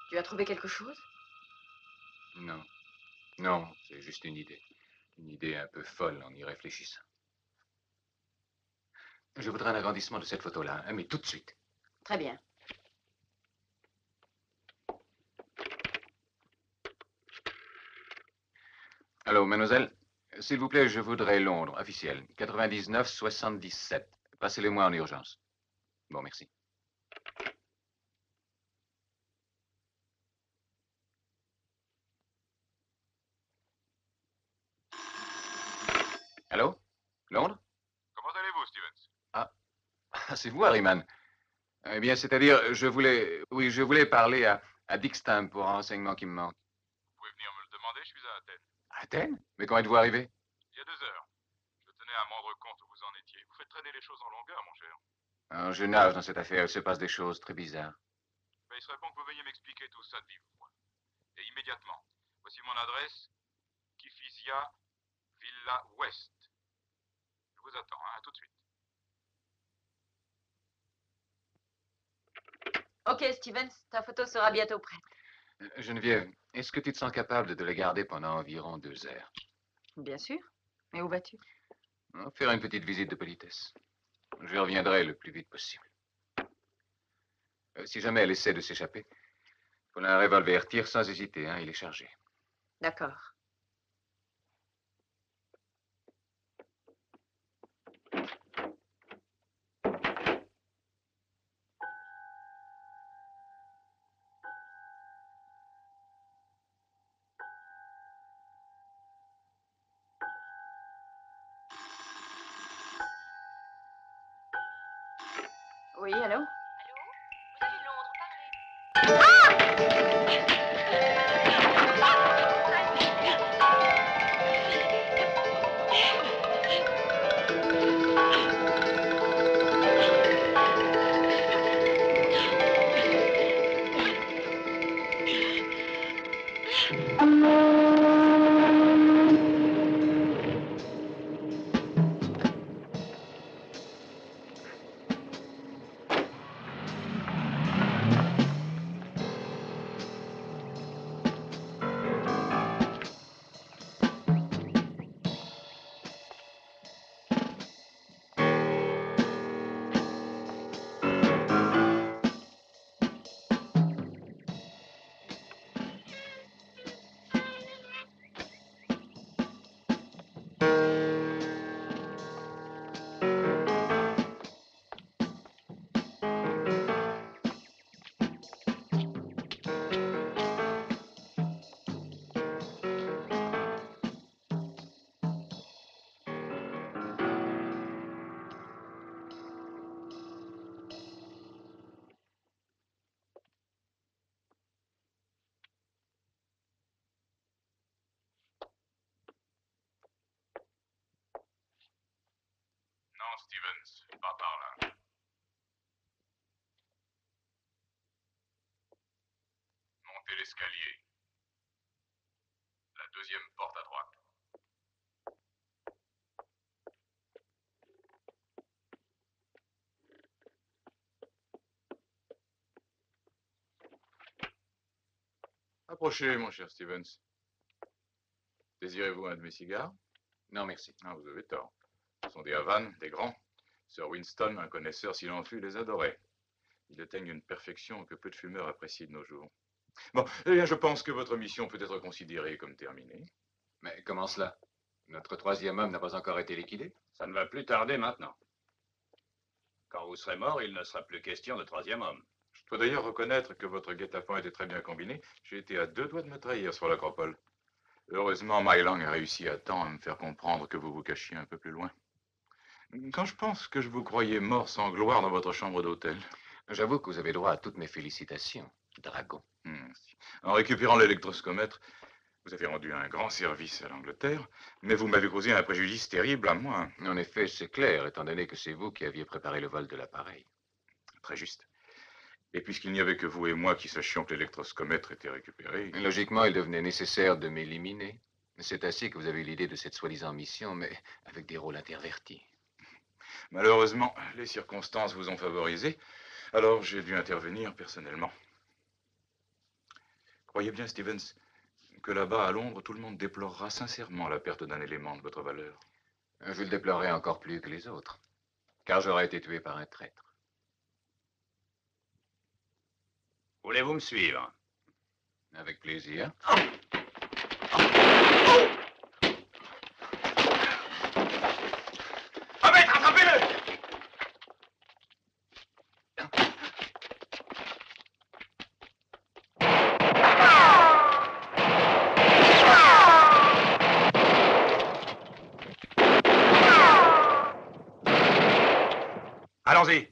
Tu as trouvé quelque chose? Non. Non, c'est juste une idée. Une idée un peu folle en y réfléchissant. Je voudrais un agrandissement de cette photo-là, hein, mais tout de suite. Très bien. Allô, mademoiselle? S'il vous plaît, je voudrais Londres, officiel. 99-77. Passez-les-moi en urgence. Bon, merci. Allô? Londres? Comment allez-vous, Stevens? Ah, c'est vous, Harriman. Eh bien, c'est-à-dire, je voulais parler à Dick Stamp pour un renseignement qui me manque. Vous pouvez venir me le demander, je suis à Athènes. Athènes? Mais quand êtes-vous arrivé? Il y a 2 heures. Je tenais à me rendre compte où vous en étiez. Vous faites traîner les choses en longueur, mon cher. Alors, je nage dans cette affaire, il se passe des choses très bizarres. Ben, il serait bon que vous veniez m'expliquer tout ça de vive voix. Et immédiatement. Voici mon adresse. Kifisia, Villa Ouest. Je vous attends, hein, à tout de suite. Ok, Stevens, ta photo sera bientôt prête. Geneviève, est-ce que tu te sens capable de la garder pendant environ 2 heures? Bien sûr. Mais où vas-tu? Faire une petite visite de politesse. Je reviendrai le plus vite possible. Si jamais elle essaie de s'échapper, prenez un revolver, tire sans hésiter, hein, il est chargé. D'accord. Oui, allô? Non, Stevens, pas par là. Montez l'escalier. La 2e porte à droite. Approchez, mon cher Stevens. Désirez-vous un de mes cigares? Non, merci. Ah, vous avez tort. Ce sont des Havanes, des grands. Sir Winston, un connaisseur s'il en fut, les adorait. Il atteigne une perfection que peu de fumeurs apprécient de nos jours. Bon, eh bien, je pense que votre mission peut être considérée comme terminée. Mais comment cela? Notre troisième homme n'a pas encore été liquidé? Ça ne va plus tarder maintenant. Quand vous serez mort, il ne sera plus question de troisième homme. Je dois d'ailleurs reconnaître que votre guet-apens était très bien combiné. J'ai été à 2 doigts de me trahir sur l'Acropole. Heureusement, My Lang a réussi à temps à me faire comprendre que vous vous cachiez un peu plus loin. Quand je pense que je vous croyais mort sans gloire dans votre chambre d'hôtel. J'avoue que vous avez droit à toutes mes félicitations, Dragon. En récupérant l'électroscomètre, vous avez rendu un grand service à l'Angleterre, mais vous m'avez causé un préjudice terrible à moi. En effet, c'est clair, étant donné que c'est vous qui aviez préparé le vol de l'appareil. Très juste. Et puisqu'il n'y avait que vous et moi qui sachions que l'électroscomètre était récupéré... Logiquement, il devenait nécessaire de m'éliminer. C'est ainsi que vous avez eu l'idée de cette soi-disant mission, mais avec des rôles intervertis. Malheureusement, les circonstances vous ont favorisé, alors j'ai dû intervenir personnellement. Croyez bien, Stevens, que là-bas, à Londres, tout le monde déplorera sincèrement la perte d'un élément de votre valeur. Je le déplorerai encore plus que les autres, car j'aurais été tué par un traître. Voulez-vous me suivre? Avec plaisir. Ahmed, rattrapez-le! Allons-y.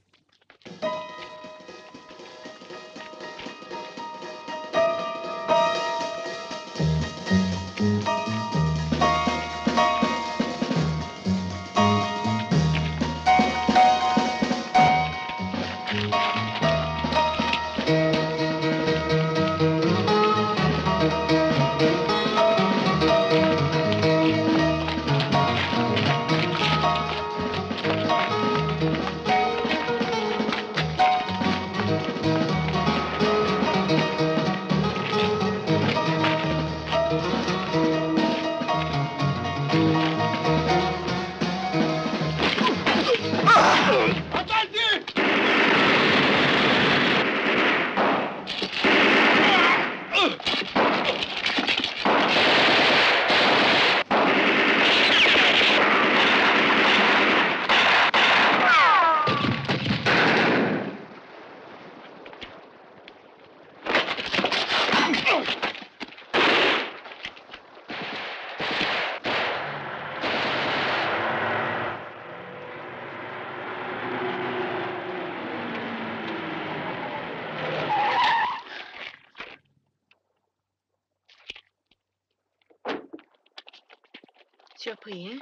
Surpris, hein?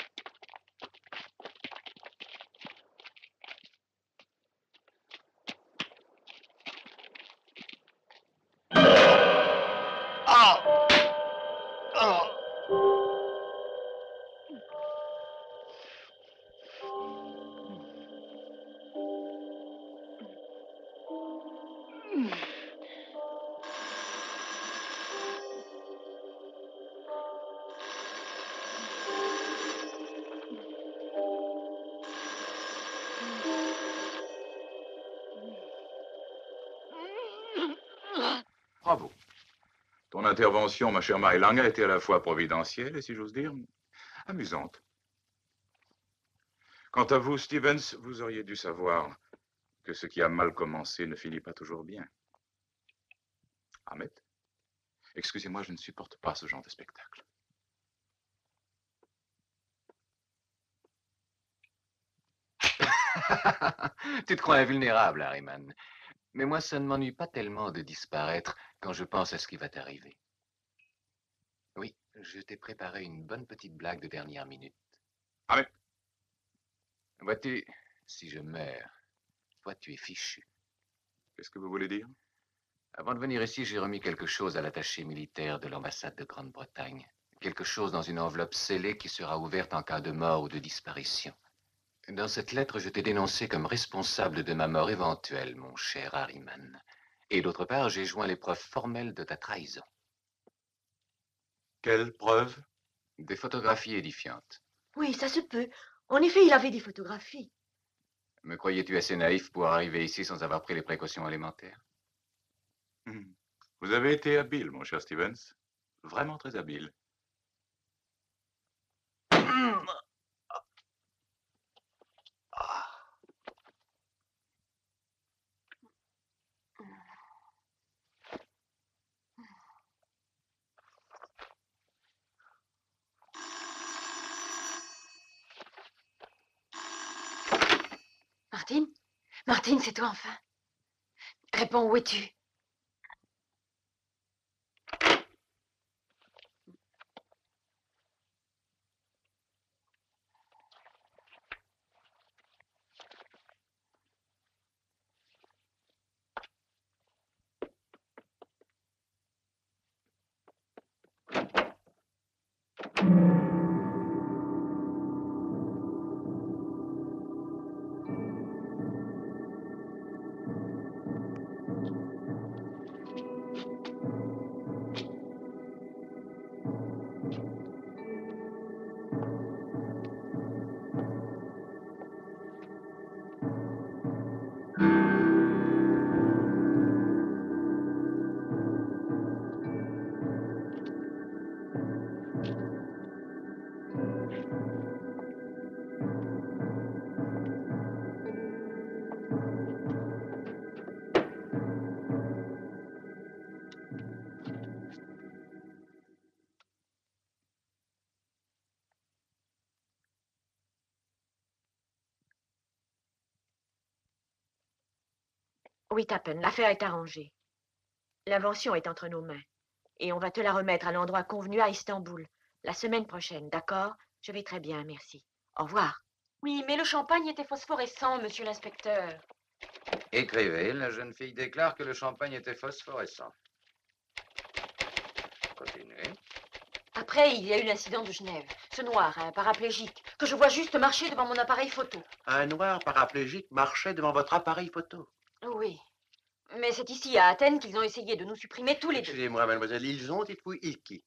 Bravo. Ton intervention, ma chère My Lang, a été à la fois providentielle et, si j'ose dire, amusante. Quant à vous, Stevens, vous auriez dû savoir que ce qui a mal commencé ne finit pas toujours bien. Ahmed, excusez-moi, je ne supporte pas ce genre de spectacle. Tu te crois invulnérable, Harriman. Mais moi, ça ne m'ennuie pas tellement de disparaître quand je pense à ce qui va t'arriver. Oui, je t'ai préparé une bonne petite blague de dernière minute. Ahmed. Vois-tu, si je meurs, toi, tu es fichu. Qu'est-ce que vous voulez dire? Avant de venir ici, j'ai remis quelque chose à l'attaché militaire de l'ambassade de Grande-Bretagne. Quelque chose dans une enveloppe scellée qui sera ouverte en cas de mort ou de disparition. Dans cette lettre, je t'ai dénoncé comme responsable de ma mort éventuelle, mon cher Harriman. Et d'autre part, j'ai joint les preuves formelles de ta trahison. Quelles preuves? Des photographies édifiantes. Oui, ça se peut. En effet, il avait des photographies. Me croyais-tu assez naïf pour arriver ici sans avoir pris les précautions élémentaires? Vous Vous avez été habile, mon cher Stevens. Vraiment très habile. Martine? Martine, c'est toi enfin. Réponds, où es-tu? Oui, Tappen, l'affaire est arrangée. L'invention est entre nos mains. Et on va te la remettre à l'endroit convenu à Istanbul, la semaine prochaine, d'accord? Je vais très bien, merci. Au revoir. Oui, mais le champagne était phosphorescent, monsieur l'inspecteur. Écrivez, la jeune fille déclare que le champagne était phosphorescent. Continuez. Après, il y a eu l'incident de Genève. Ce noir, un paraplégique, que je vois juste marcher devant mon appareil photo. Un noir paraplégique marchait devant votre appareil photo. Oui. Mais c'est ici, à Athènes, qu'ils ont essayé de nous supprimer tous les deux. Excusez-moi, mademoiselle, ils ont, dites-vous, ils qui?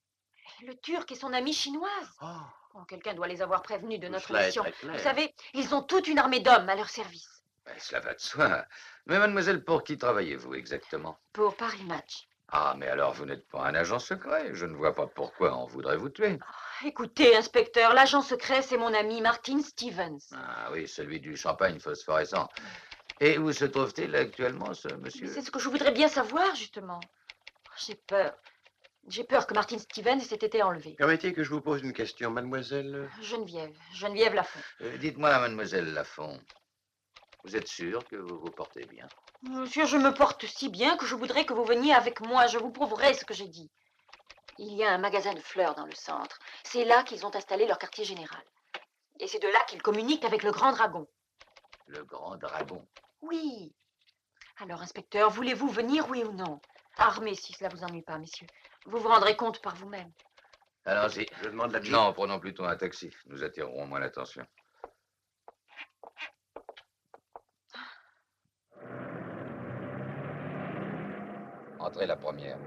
Le Turc et son amie chinoise. Oh, quelqu'un doit les avoir prévenus de notre Cela est mission. très clair. Vous savez, ils ont toute une armée d'hommes à leur service. Ben, cela va de soi. Mais mademoiselle, pour qui travaillez-vous exactement? Pour Paris Match. Ah, mais alors vous n'êtes pas un agent secret. Je ne vois pas pourquoi on voudrait vous tuer. Écoutez, inspecteur, l'agent secret, c'est mon ami Martin Stevens. Ah oui, celui du champagne phosphorescent. Et où se trouve-t-il actuellement, ce monsieur? C'est ce que je voudrais bien savoir, justement. J'ai peur. J'ai peur que Martin Stevens ait été enlevé. Permettez que je vous pose une question, mademoiselle. Geneviève Lafont. Dites-moi, mademoiselle Lafont, vous êtes sûre que vous vous portez bien? Monsieur, je me porte si bien que je voudrais que vous veniez avec moi. Je vous prouverai ce que j'ai dit. Il y a un magasin de fleurs dans le centre. C'est là qu'ils ont installé leur quartier général. Et c'est de là qu'ils communiquent avec le Grand Dragon. Le Grand Dragon? Oui. Alors, inspecteur, voulez-vous venir, oui ou non? Armé, si cela vous ennuie pas, messieurs. Vous vous rendrez compte par vous-même. Allons-y. Je demande la Non, prenons plutôt un taxi. Nous attirerons moins l'attention. Entrez la première.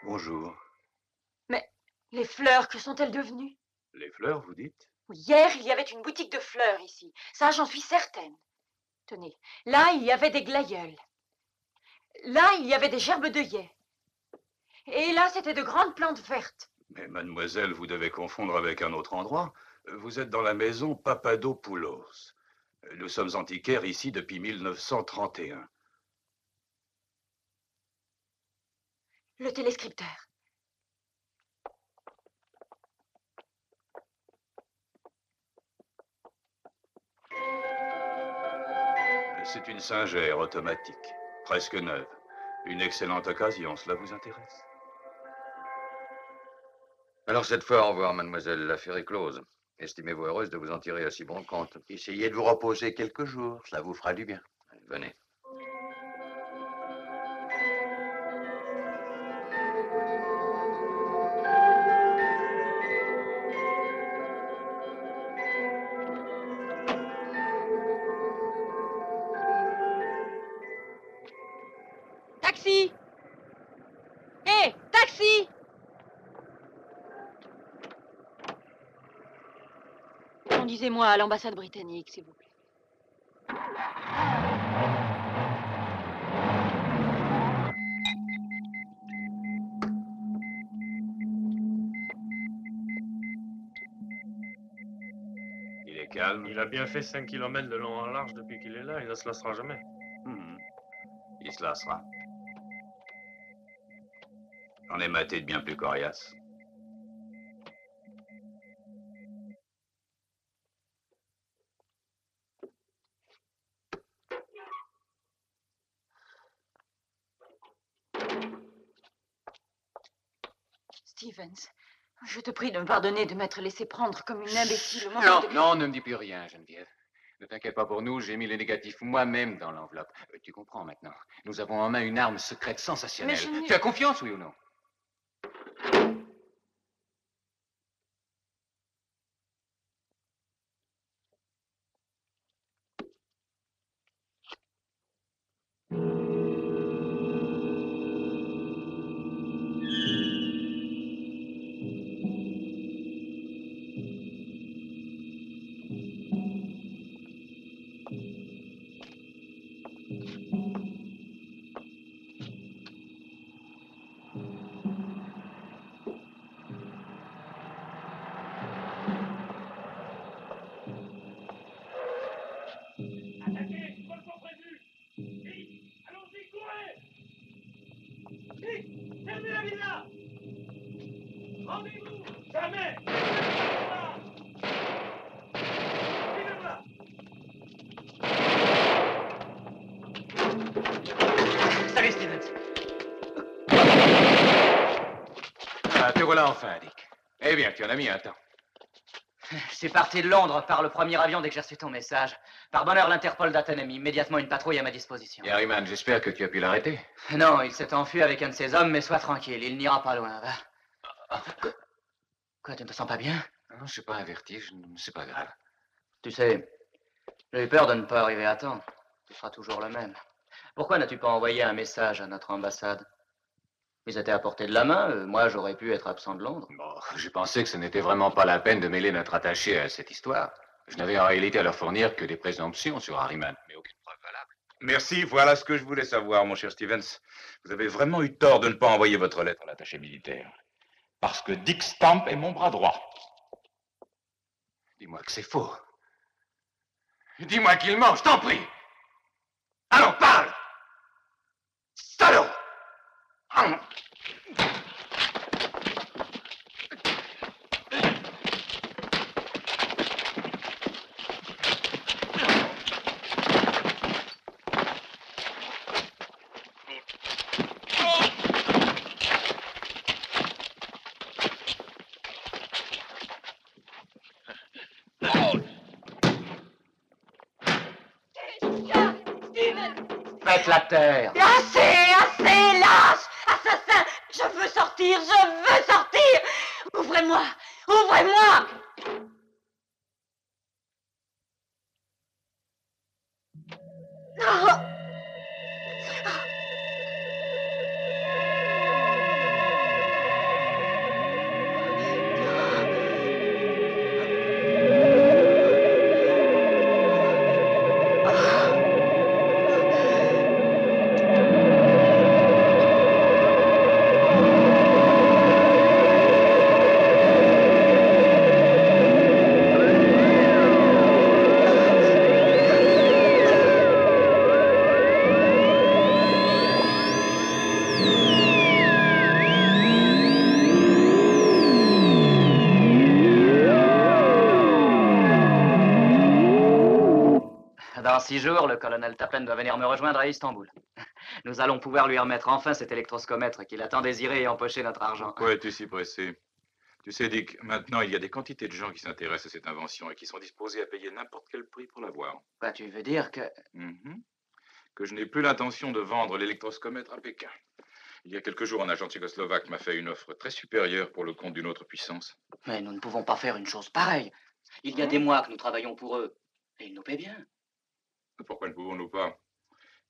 Bonjour. Mais les fleurs, que sont-elles devenues? Les fleurs, vous dites? Hier, il y avait une boutique de fleurs ici. Ça, j'en suis certaine. Tenez, là, il y avait des glaïeuls. Là, il y avait des gerbes d'œillets. Et là, c'était de grandes plantes vertes. Mais mademoiselle, vous devez confondre avec un autre endroit. Vous êtes dans la maison Papadopoulos. Nous sommes antiquaires ici depuis 1931. Le téléscripteur. C'est une singère automatique, presque neuve. Une excellente occasion, cela vous intéresse? Alors cette fois, au revoir, mademoiselle. L'affaire est close. Estimez-vous heureuse de vous en tirer à si bon compte? Essayez de vous reposer quelques jours, cela vous fera du bien. Venez. Taxi! Hé, taxi! Conduisez-moi à l'ambassade britannique, s'il vous plaît. Il est calme. Il a bien fait 5 km de long en large depuis qu'il est là. Il ne se lassera jamais. Il se lassera. J'en ai maté de bien plus coriaces. Stevens, je te prie de me pardonner de m'être laissé prendre comme une imbécile. au moment Non, de- non, ne me dis plus rien, Geneviève. Ne t'inquiète pas pour nous, j'ai mis les négatifs moi-même dans l'enveloppe. Tu comprends maintenant. Nous avons en main une arme secrète sensationnelle. Mais je n'ai- Tu as confiance, oui ou non? Attaquez, comme sont prévenus. Vite, allons-y, courez. Vite, fermez la villa. Rendez-vous. Jamais. Suivez-moi. Salut, Stevens. Ah, te voilà enfin, Dick. Eh bien, tu en as mis un temps. Je suis parti de Londres par le premier avion dès que j'ai reçu ton message. Par bonheur, l'Interpol d'Athènes a mis immédiatement une patrouille à ma disposition. Et Harriman, j'espère que tu as pu l'arrêter. Non, il s'est enfui avec un de ses hommes, mais sois tranquille, il n'ira pas loin, va. Quoi, tu ne te sens pas bien? Non, je suis pas un vertige, c'est pas grave. Tu sais, j'ai eu peur de ne pas arriver à temps. Tu seras toujours le même. Pourquoi n'as-tu pas envoyé un message à notre ambassade? Ils étaient à portée de la main, moi j'aurais pu être absent de Londres. Bon, j'ai pensé que ce n'était vraiment pas la peine de mêler notre attaché à cette histoire. Je n'avais en réalité à leur fournir que des présomptions sur Harriman, mais aucune preuve valable. Merci, voilà ce que je voulais savoir, mon cher Stevens. Vous avez vraiment eu tort de ne pas envoyer votre lettre à l'attaché militaire. Parce que Dick Stamp est mon bras droit. Dis-moi que c'est faux. Dis-moi qu'il ment, je t'en prie. Allons, parle! Salaud! Faites la terre. Assez, assez, lâche, assassin. Je veux sortir, je veux sortir. Ouvrez-moi, ouvrez-moi. Oh. Dans 6 jours, le colonel Tappen doit venir me rejoindre à Istanbul. Nous allons pouvoir lui remettre enfin cet électroscomètre qu'il a tant désiré et empocher notre argent. Pourquoi es-tu si pressé? Tu sais, Dick, maintenant, il y a des quantités de gens qui s'intéressent à cette invention et qui sont disposés à payer n'importe quel prix pour l'avoir. Bah, tu veux dire que... Que je n'ai plus l'intention de vendre l'électroscomètre à Pékin. Il y a quelques jours, un agent tchécoslovaque m'a fait une offre très supérieure pour le compte d'une autre puissance. Mais nous ne pouvons pas faire une chose pareille. Il y a des mois que nous travaillons pour eux. Et ils nous paient bien. Pourquoi ne pouvons-nous pas?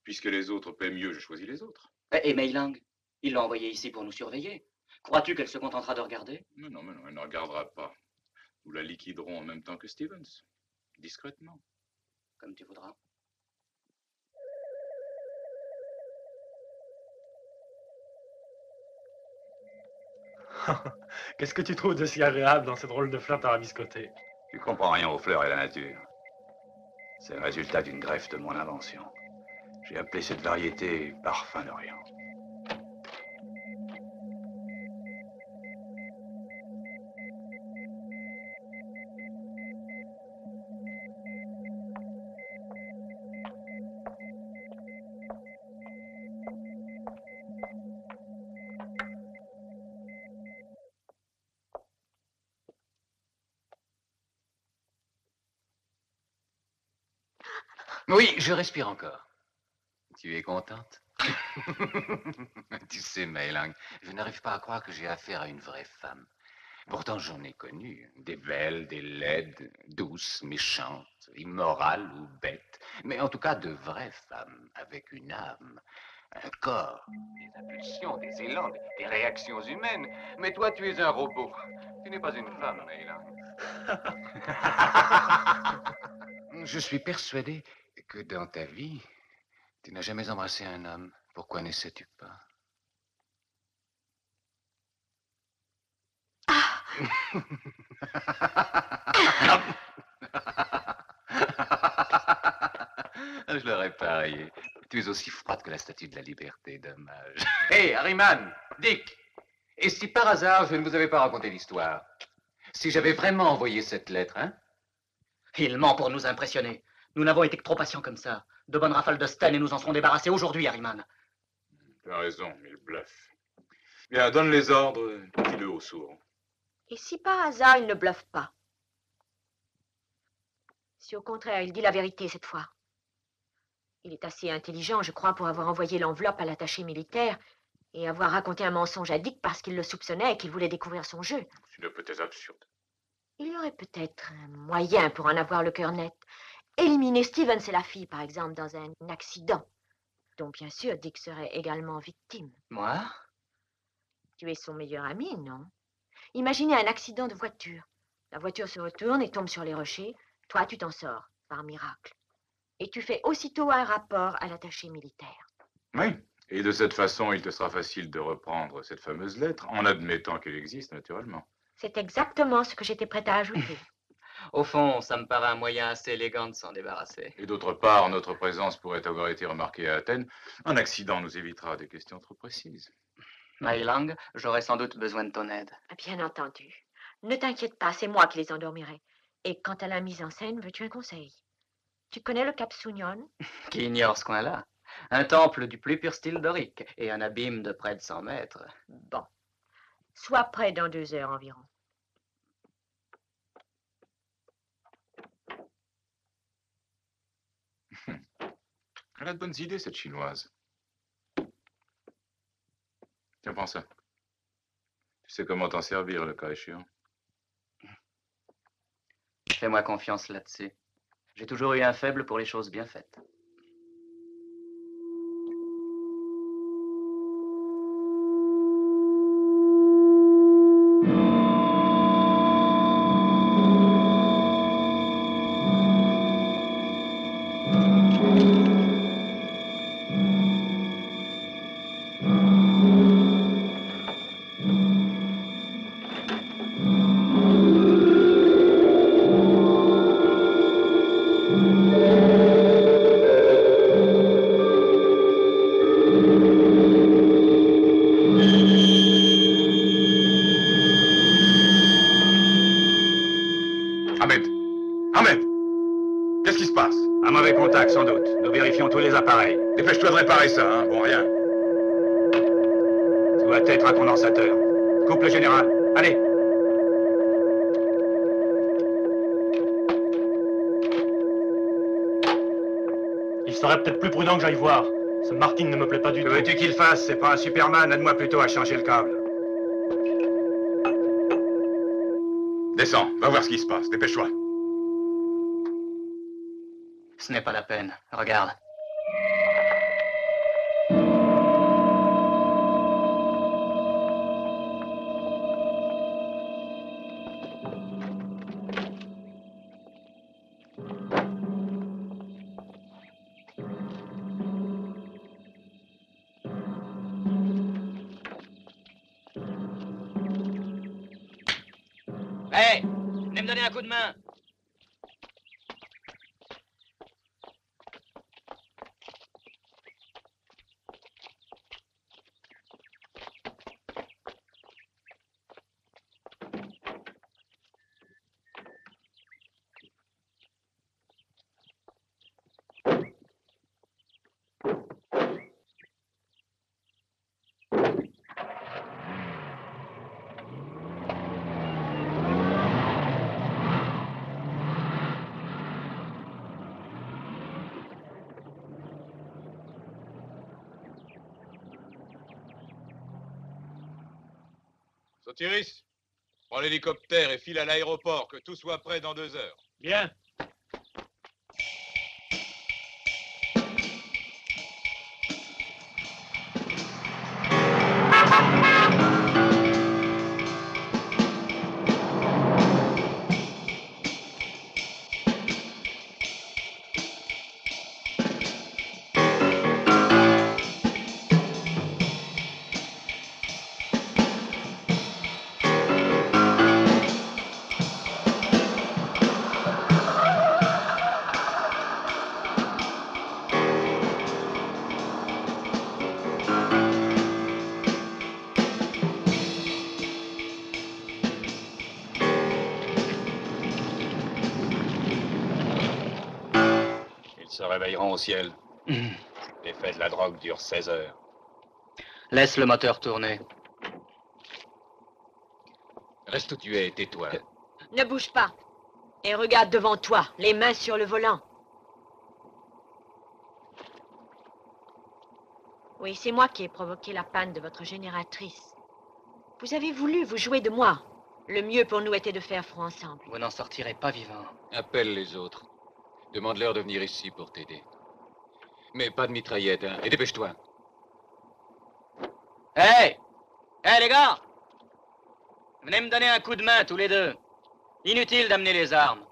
Puisque les autres paient mieux, je choisis les autres. Et Mei Lang, il l'a envoyée ici pour nous surveiller. Crois-tu qu'elle se contentera de regarder? Mais non, elle ne regardera pas. Nous la liquiderons en même temps que Stevens. Discrètement. Comme tu voudras. Qu'est-ce que tu trouves de si agréable dans ces drôles de fleurs tarabiscotées? Tu comprends rien aux fleurs et à la nature. C'est le résultat d'une greffe de mon invention. J'ai appelé cette variété parfum d'Orient. Oui, je respire encore. Tu es contente? Tu sais, Mei Lang, je n'arrive pas à croire que j'ai affaire à une vraie femme. Pourtant, j'en ai connu. Des belles, des laides, douces, méchantes, immorales ou bêtes. Mais en tout cas, de vraies femmes, avec une âme, un corps, des impulsions, des élans, des réactions humaines. Mais toi, tu es un robot. Tu n'es pas une femme, Mei Lang. Je suis persuadé que dans ta vie, tu n'as jamais embrassé un homme. Pourquoi n'essaies-tu pas? Je l'aurais parié. Tu es aussi froide que la statue de la liberté, dommage. Hé, Harriman, Dick, et si par hasard je ne vous avais pas raconté l'histoire? Si j'avais vraiment envoyé cette lettre, hein? Il ment pour nous impressionner. Nous n'avons été que trop patients comme ça. De bonnes rafales de Sten et nous en serons débarrassés aujourd'hui, Harriman. Tu as raison, il bluffe. Bien, donne les ordres, dis-le au sourd. Et si par hasard il ne bluffe pas? Si au contraire il dit la vérité cette fois? Il est assez intelligent, je crois, pour avoir envoyé l'enveloppe à l'attaché militaire et avoir raconté un mensonge à Dick parce qu'il le soupçonnait et qu'il voulait découvrir son jeu. C'est une hypothèse absurde. Il y aurait peut-être un moyen pour en avoir le cœur net. Éliminer Stevens et la fille, par exemple, dans un accident, dont bien sûr Dick serait également victime. Moi? Tu es son meilleur ami, non? Imaginez un accident de voiture. La voiture se retourne et tombe sur les rochers. Toi, tu t'en sors, par miracle. Et tu fais aussitôt un rapport à l'attaché militaire. Oui, et de cette façon, il te sera facile de reprendre cette fameuse lettre, en admettant qu'elle existe, naturellement. C'est exactement ce que j'étais prête à ajouter. Au fond, ça me paraît un moyen assez élégant de s'en débarrasser. Et d'autre part, notre présence pourrait avoir été remarquée à Athènes. Un accident nous évitera des questions trop précises. Mei Lang, j'aurais sans doute besoin de ton aide. Bien entendu. Ne t'inquiète pas, c'est moi qui les endormirai. Et quant à la mise en scène, veux-tu un conseil? Tu connais le Cap Sounion? Qui ignore ce coin-là? Un temple du plus pur style dorique et un abîme de près de 100 mètres. Bon. Sois prêt dans 2 heures environ. Elle a de bonnes idées, cette chinoise. Tiens, prends ça. Tu sais comment t'en servir, le cas échéant. Fais-moi confiance là-dessus. J'ai toujours eu un faible pour les choses bien faites. Qu'est-ce qui se passe? Un mauvais contact, sans doute. Nous vérifions tous les appareils. Dépêche-toi de réparer ça, hein. Bon, rien. Ça doit être un condensateur. Coupe le général. Allez. Il serait peut-être plus prudent que j'aille voir. Ce Martin ne me plaît pas du tout. Que veux-tu qu'il fasse? C'est pas un Superman. Aide-moi plutôt à changer le câble. Descends, va voir ce qui se passe. Dépêche-toi. Ce n'est pas la peine. Regarde. Hé, venez me donner un coup de main. Sotiris, prends l'hélicoptère et file à l'aéroport, que tout soit prêt dans 2 heures. Bien. Ils se réveilleront au ciel. L'effet de la drogue dure 16 heures. Laisse le moteur tourner. Reste où tu es, tais-toi. Ne bouge pas. Et regarde devant toi, les mains sur le volant. Oui, c'est moi qui ai provoqué la panne de votre génératrice. Vous avez voulu vous jouer de moi. Le mieux pour nous était de faire front ensemble. Vous n'en sortirez pas vivant. Appelle les autres. Demande-leur de venir ici pour t'aider. Mais pas de mitraillette, hein. Et dépêche-toi. Hé! Hé, les gars! Venez me donner un coup de main, tous les deux. Inutile d'amener les armes.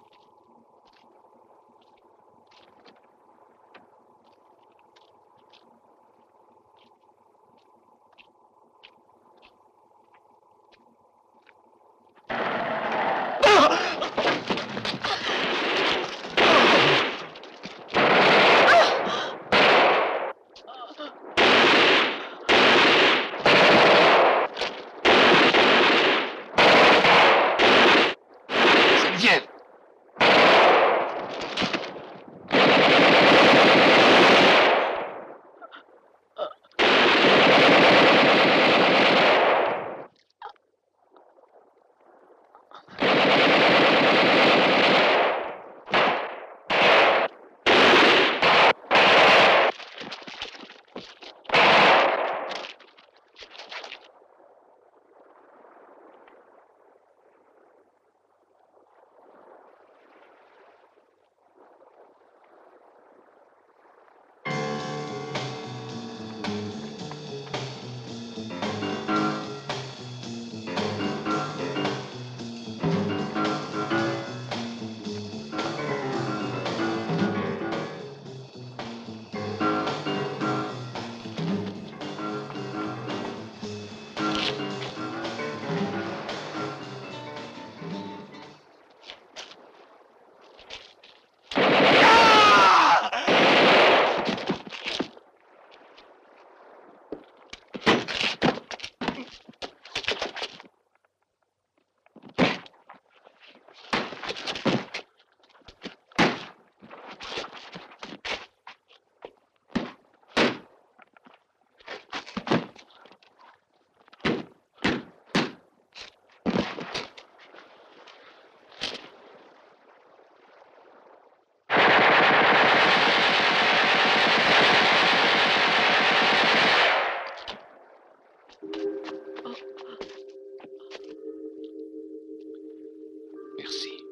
Merci.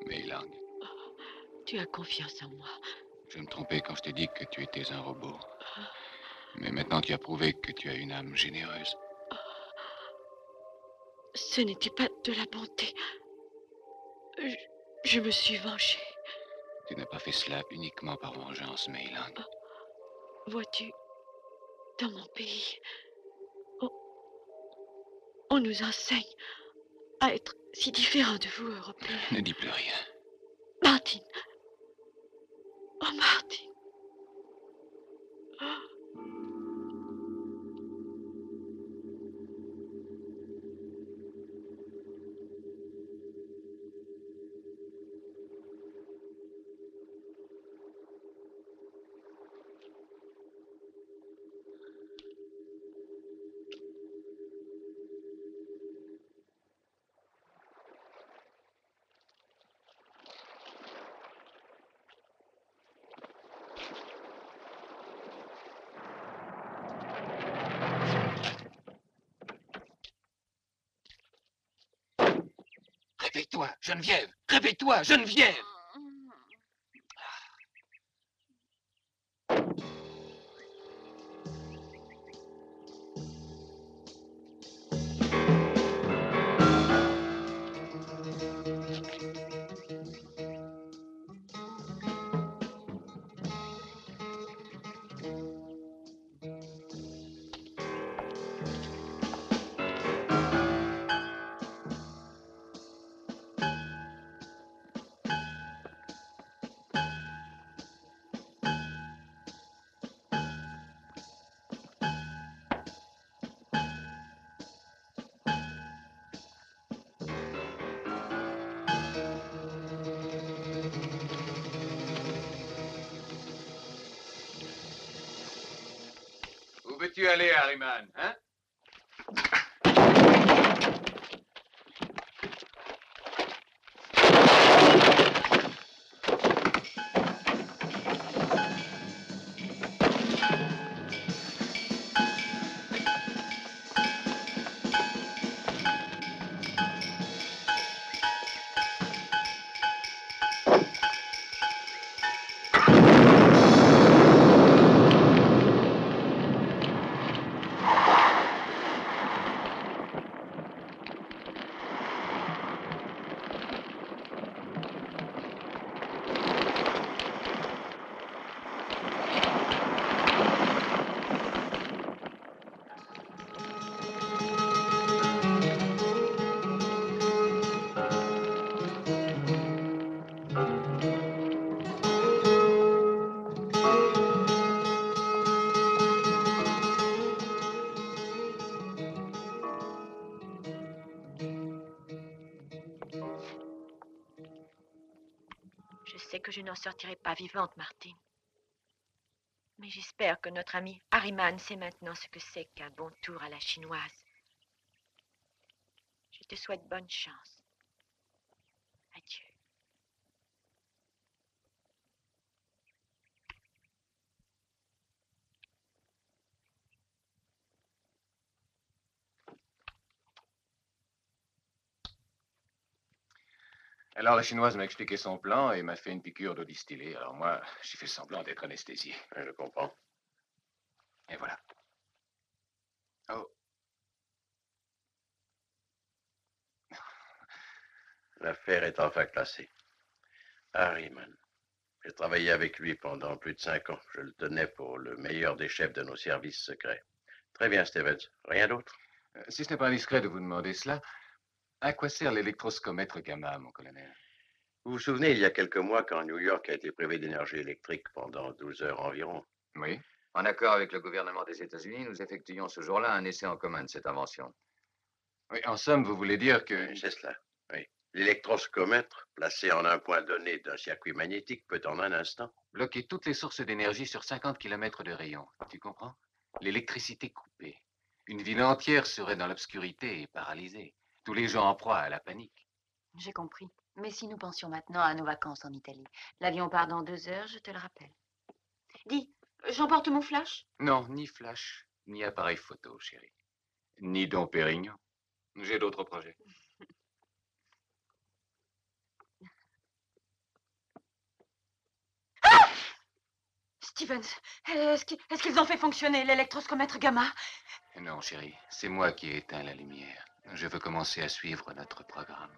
Mei-Lang. Tu as confiance en moi. Je me trompais quand je t'ai dit que tu étais un robot. Mais maintenant tu as prouvé que tu as une âme généreuse. Ce n'était pas de la bonté. Je me suis vengée. Tu n'as pas fait cela uniquement par vengeance, Mei-Lang. Vois-tu, dans mon pays, on nous enseigne à être si différent de vous, Européens. Ne dis plus rien. Martin. Oh, Martin. Oh. Réveille-toi, Geneviève! Réveille-toi, Geneviève! Où veux-tu aller, Harriman, hein? Je sais que je n'en sortirai pas vivante, Martine. Mais j'espère que notre ami Harriman sait maintenant ce que c'est qu'un bon tour à la chinoise. Je te souhaite bonne chance. Adieu. Alors, la Chinoise m'a expliqué son plan et m'a fait une piqûre d'eau distillée. Alors moi, j'ai fait semblant d'être anesthésié. Je comprends. Et voilà. Oh. L'affaire est enfin classée. Harriman. J'ai travaillé avec lui pendant plus de 5 ans. Je le tenais pour le meilleur des chefs de nos services secrets. Très bien, Stevens. Rien d'autre? Si ce n'est pas indiscret de vous demander cela, à quoi sert l'électroscomètre gamma, mon colonel? Vous vous souvenez, il y a quelques mois, quand New York a été privé d'énergie électrique pendant 12 heures environ? Oui. En accord avec le gouvernement des États-Unis, nous effectuions ce jour-là un essai en commun de cette invention. Oui, en somme, vous voulez dire que... C'est cela, oui. L'électroscomètre, placé en un point donné d'un circuit magnétique, peut en un instant bloquer toutes les sources d'énergie sur 50 km de rayon. Tu comprends? L'électricité coupée. Une ville entière serait dans l'obscurité et paralysée. Tous les gens en proie à la panique. J'ai compris. Mais si nous pensions maintenant à nos vacances en Italie. L'avion part dans 2 heures, je te le rappelle. Dis, j'emporte mon flash? Non, ni flash, ni appareil photo, chérie. Ni Dom Pérignon. J'ai d'autres projets. Ah! Stevens, est-ce qu'ils ont fait fonctionner l'électroscomètre gamma? Non, chérie, c'est moi qui ai éteint la lumière. Je veux commencer à suivre notre programme.